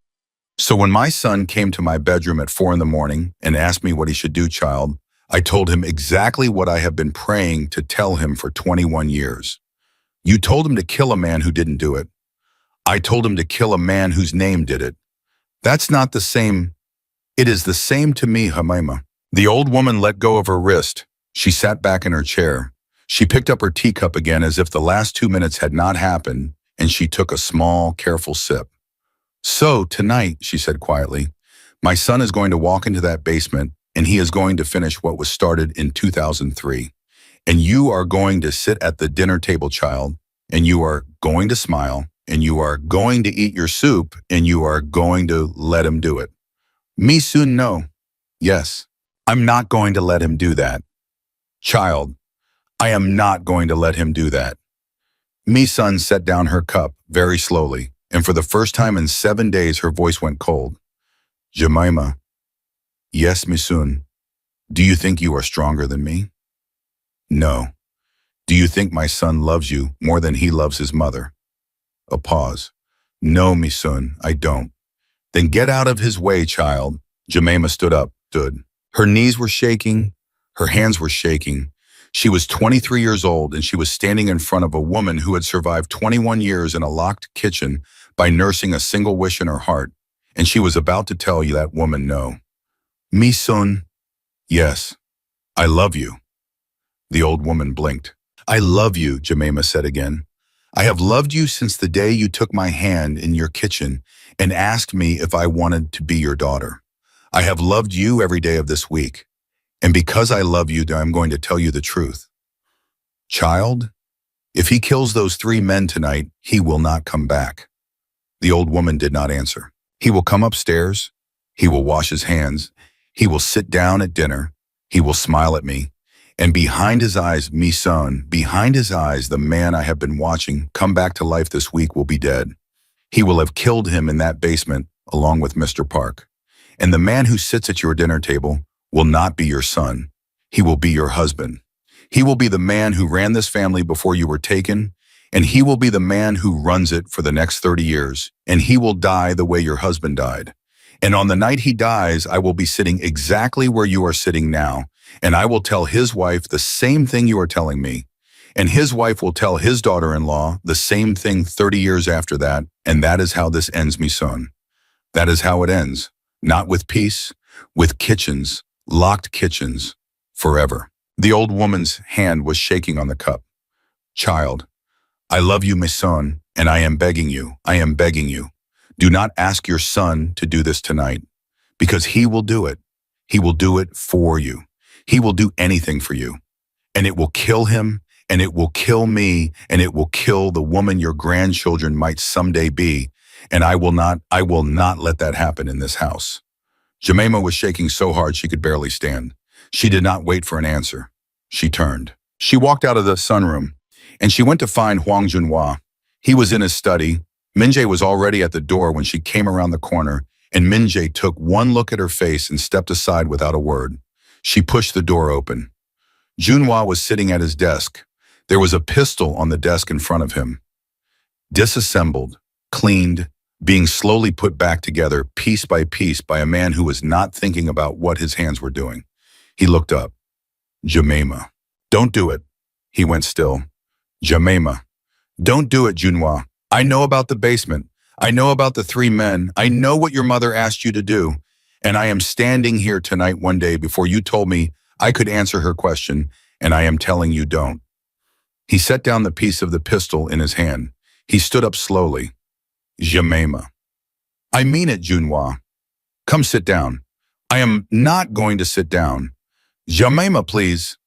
Speaker 1: So when my son came to my bedroom at 4 a.m. and asked me what he should do, child, I told him exactly what I have been praying to tell him for 21 years. You told him to kill a man who didn't do it. I told him to kill a man whose name did it. That's not the same. It is the same to me, Jemima. The old woman let go of her wrist. She sat back in her chair. She picked up her teacup again as if the last 2 minutes had not happened, and she took a small, careful sip. So, tonight, she said quietly, my son is going to walk into that basement, and he is going to finish what was started in 2003. And you are going to sit at the dinner table, child, and you are going to smile, and you are going to eat your soup, and you are going to let him do it. Me soon, no. Yes, I'm not going to let him do that. Child, I am not going to let him do that. Me son set down her cup very slowly, and for the first time in 7 days her voice went cold. Jemima. Yes, me son. Do you think you are stronger than me? No. Do you think my son loves you more than he loves his mother? A pause. No, me son, I don't. Then get out of his way, child. Jemima stood. Her knees were shaking. Her hands were shaking. She was 23 years old and she was standing in front of a woman who had survived 21 years in a locked kitchen by nursing a single wish in her heart. And she was about to tell you that woman no. Me son, yes, I love you. The old woman blinked. I love you, Jemima said again. I have loved you since the day you took my hand in your kitchen and asked me if I wanted to be your daughter. I have loved you every day of this week. And because I love you, I'm going to tell you the truth. Child, if he kills those 3 men tonight, he will not come back. The old woman did not answer. He will come upstairs. He will wash his hands. He will sit down at dinner. He will smile at me. And behind his eyes, me son, behind his eyes, the man I have been watching come back to life this week will be dead. He will have killed him in that basement along with Mr. Park. And the man who sits at your dinner table will not be your son. He will be your husband. He will be the man who ran this family before you were taken, and he will be the man who runs it for the next 30 years, and he will die the way your husband died. And on the night he dies, I will be sitting exactly where you are sitting now, and I will tell his wife the same thing you are telling me. And his wife will tell his daughter-in-law the same thing 30 years after that, and that is how this ends, mi son. That is how it ends. Not with peace, with kitchens, locked kitchens, forever. The old woman's hand was shaking on the cup. Child, I love you, my son, and I am begging you, I am begging you. Do not ask your son to do this tonight, because he will do it. He will do it for you. He will do anything for you. And it will kill him, and it will kill me, and it will kill the woman your grandchildren might someday be. And I will not let that happen in this house. Jemima was shaking so hard she could barely stand. She did not wait for an answer. She turned. She walked out of the sunroom, and she went to find Huang Junhua. He was in his study. Minjay was already at the door when she came around the corner, and Minjay took one look at her face and stepped aside without a word. She pushed the door open. Junhua was sitting at his desk. There was a pistol on the desk in front of him. Disassembled, cleaned, being slowly put back together piece by a man who was not thinking about what his hands were doing. He looked up. Jemima. Don't do it. He went still. Jemima. Don't do it, Junhua. I know about the basement. I know about the 3 men. I know what your mother asked you to do. And I am standing here tonight one day before you told me I could answer her question, and I am telling you don't. He set down the piece of the pistol in his hand. He stood up slowly. Jemima. I mean it, Junhua. Come sit down. I am not going to sit down. Jemima, please.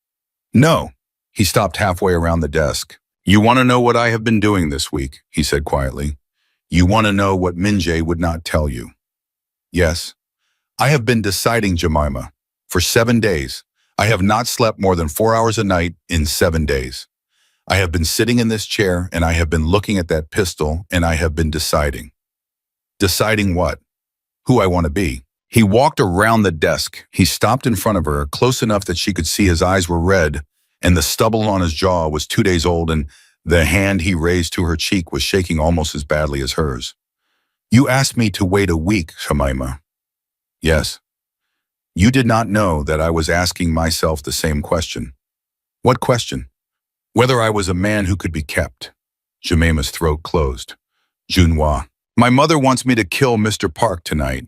Speaker 1: No. He stopped halfway around the desk. You want to know what I have been doing this week, he said quietly. You want to know what Minjay would not tell you. Yes. I have been deciding, Jemima. For 7 days. I have not slept more than 4 hours a night in 7 days. I have been sitting in this chair and I have been looking at that pistol and I have been deciding. Deciding what? Who I want to be. He walked around the desk. He stopped in front of her, close enough that she could see his eyes were red and the stubble on his jaw was 2 days old and the hand he raised to her cheek was shaking almost as badly as hers. You asked me to wait a week, Jemima. Yes. You did not know that I was asking myself the same question. What question? Whether I was a man who could be kept. Jemima's throat closed. Junhua. My mother wants me to kill Mr. Park tonight.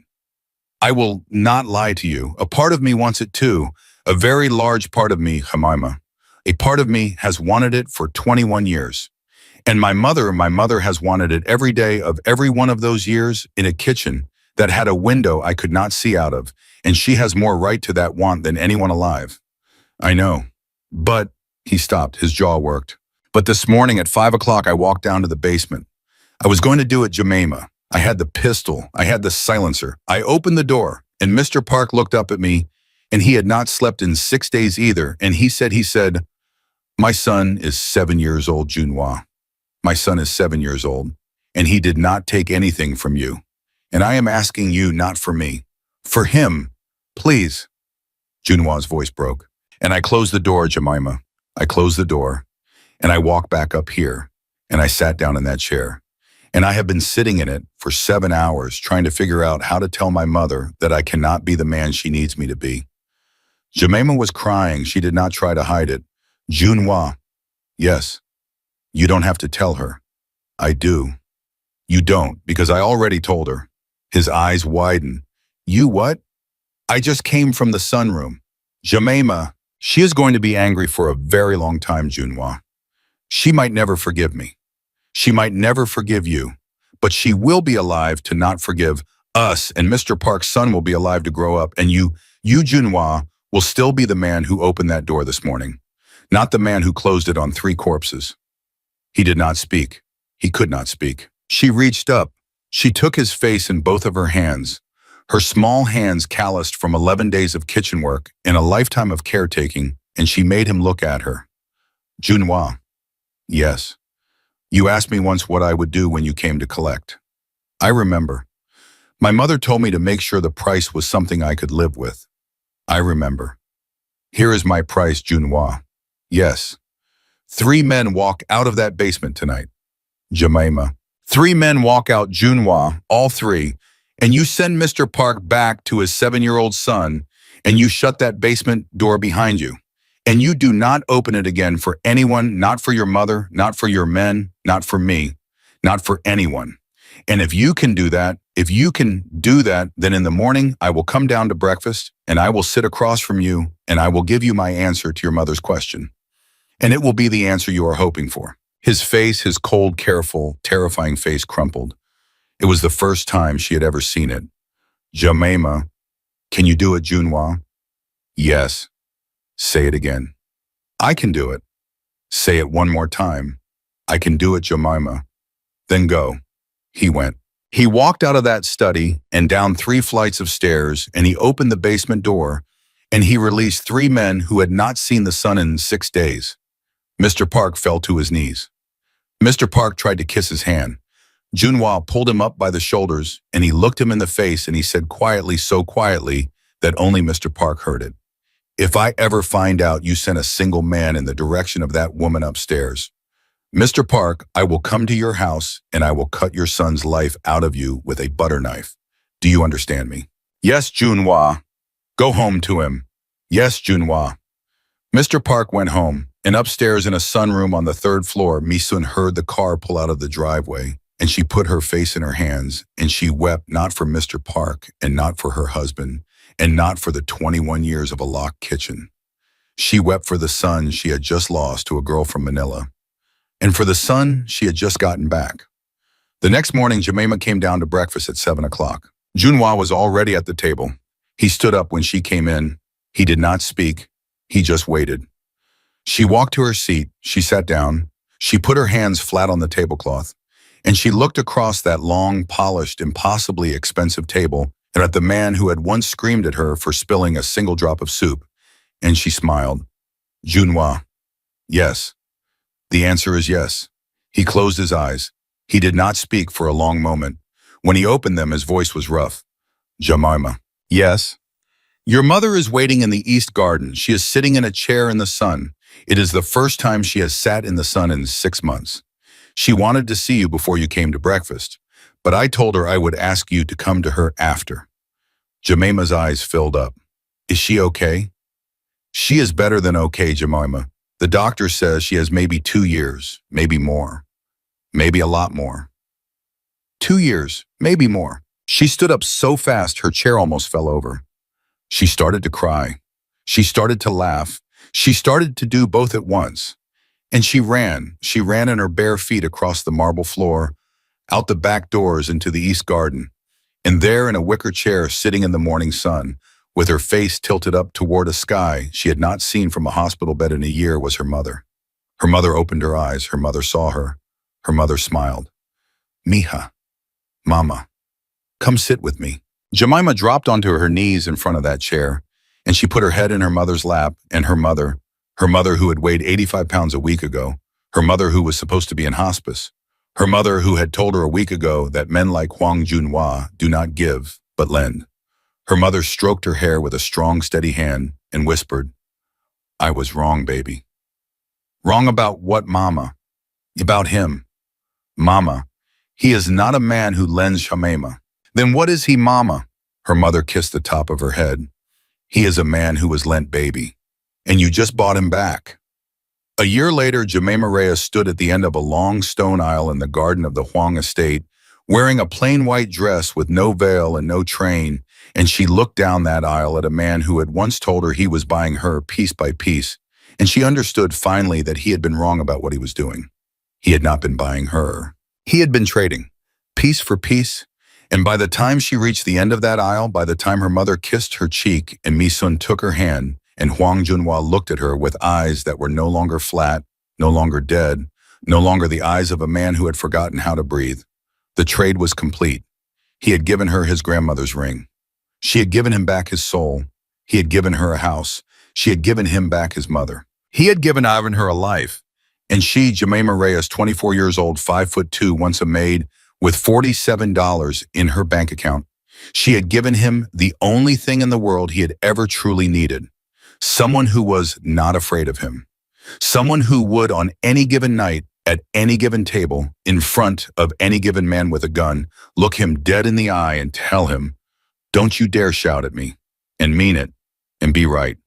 Speaker 1: I will not lie to you. A part of me wants it too. A very large part of me, Jemima. A part of me has wanted it for 21 years. And my mother has wanted it every day of every one of those years in a kitchen that had a window I could not see out of, and she has more right to that want than anyone alive. I know. But, he stopped, his jaw worked. But this morning at 5 o'clock I walked down to the basement. I was going to do it, Jemima. I had the pistol, I had the silencer. I opened the door, and Mr. Park looked up at me, and he had not slept in 6 days either, and he said, my son is 7 years old, Junhua. My son is 7 years old, and he did not take anything from you. And I am asking you not for me, for him, please. Junhua's voice broke. And I closed the door, Jemima. I closed the door, and I walked back up here, and I sat down in that chair. And I have been sitting in it for 7 hours trying to figure out how to tell my mother that I cannot be the man she needs me to be. Jemima was crying. She did not try to hide it. Junhua. Yes. You don't have to tell her. I do. You don't, because I already told her. His eyes widened. You what? I just came from the sunroom. Jemima, she is going to be angry for a very long time, Junhua. She might never forgive me. She might never forgive you, but she will be alive to not forgive us, and Mr. Park's son will be alive to grow up, and you, Junhua, will still be the man who opened that door this morning, not the man who closed it on 3 corpses. He did not speak. He could not speak. She reached up. She took his face in both of her hands, her small hands calloused from 11 days of kitchen work and a lifetime of caretaking, and she made him look at her. Junhua. Yes. You asked me once what I would do when you came to collect. I remember. My mother told me to make sure the price was something I could live with. I remember. Here is my price, Junhua. Yes. 3 men walk out of that basement tonight. Jemima. 3 men walk out, Junhua, all 3, And you send Mr. Park back to his 7-year-old son, and you shut that basement door behind you. And you do not open it again for anyone, not for your mother, not for your men, not for me, not for anyone. And if you can do that, then in the morning I will come down to breakfast and I will sit across from you and I will give you my answer to your mother's question. And it will be the answer you are hoping for. His face, his cold, careful, terrifying face crumpled. It was the first time she had ever seen it. Jemima, can you do it, Junhua? Yes. Say it again. I can do it. Say it one more time. I can do it, Jemima. Then go. He went. He walked out of that study and down 3 flights of stairs, and he opened the basement door, and he released 3 men who had not seen the sun in 6 days. Mr. Park fell to his knees. Mr. Park tried to kiss his hand. Junhua pulled him up by the shoulders, and he looked him in the face, and he said quietly, so quietly that only Mr. Park heard it. If I ever find out you sent a single man in the direction of that woman upstairs, Mr. Park, I will come to your house and I will cut your son's life out of you with a butter knife. Do you understand me? Yes, Junhua. Go home to him. Yes, Junhua. Mr. Park went home, and upstairs in a sunroom on the 3rd floor, Mi-sun heard the car pull out of the driveway, and she put her face in her hands, and she wept not for Mr. Park, and not for her husband, and not for the 21 years of a locked kitchen. She wept for the son she had just lost to a girl from Manila, and for the son she had just gotten back. The next morning, Jemima came down to breakfast at 7 o'clock. Junhua was already at the table. He stood up when she came in. He did not speak. He just waited. She walked to her seat. She sat down. She put her hands flat on the tablecloth, and she looked across that long, polished, impossibly expensive table and at the man who had once screamed at her for spilling a single drop of soup, and she smiled. Junhua. Yes. The answer is yes. He closed his eyes. He did not speak for a long moment. When he opened them, his voice was rough. Jemima. Yes. Your mother is waiting in the east garden. She is sitting in a chair in the sun. It is the first time she has sat in the sun in 6 months. She wanted to see you before you came to breakfast, but I told her I would ask you to come to her after. Jemima's eyes filled up. Is she okay? She is better than okay, Jemima. The doctor says she has maybe 2 years, maybe more, maybe a lot more. 2 years, maybe more. She stood up so fast her chair almost fell over. She started to cry. She started to laugh. She started to do both at once. And she ran in her bare feet across the marble floor, out the back doors into the east garden. And there in a wicker chair sitting in the morning sun, with her face tilted up toward a sky she had not seen from a hospital bed in a year, was her mother. Her mother opened her eyes. Her mother saw her. Her mother smiled. Mija, Mama, come sit with me. Jemima dropped onto her knees in front of that chair, and she put her head in her mother's lap, and her mother who had weighed 85 pounds a week ago, her mother who was supposed to be in hospice, her mother who had told her a week ago that men like Hwang Junhua do not give, but lend. Her mother stroked her hair with a strong, steady hand and whispered, I was wrong, baby. Wrong about what, Mama? About him. Mama, he is not a man who lends Jemima. Then what is he, Mama? Her mother kissed the top of her head. He is a man who was lent, baby. And you just bought him back. A year later, Jemima Reyes stood at the end of a long stone aisle in the garden of the Hwang estate, wearing a plain white dress with no veil and no train, and she looked down that aisle at a man who had once told her he was buying her piece by piece, and she understood finally that he had been wrong about what he was doing. He had not been buying her. He had been trading, piece for piece, and by the time she reached the end of that aisle, by the time her mother kissed her cheek and Mi-sun took her hand, and Hwang Junhua looked at her with eyes that were no longer flat, no longer dead, no longer the eyes of a man who had forgotten how to breathe. The trade was complete. He had given her his grandmother's ring. She had given him back his soul. He had given her a house. She had given him back his mother. He had given Ivan her a life. And she, Jemima Reyes, 24 years old, 5'2", once a maid, with $47 in her bank account. She had given him the only thing in the world he had ever truly needed. Someone who was not afraid of him. Someone who would, on any given night, At any given table, in front of any given man with a gun, look him dead in the eye and tell him, "Don't you dare shout at me," and mean it, and be right.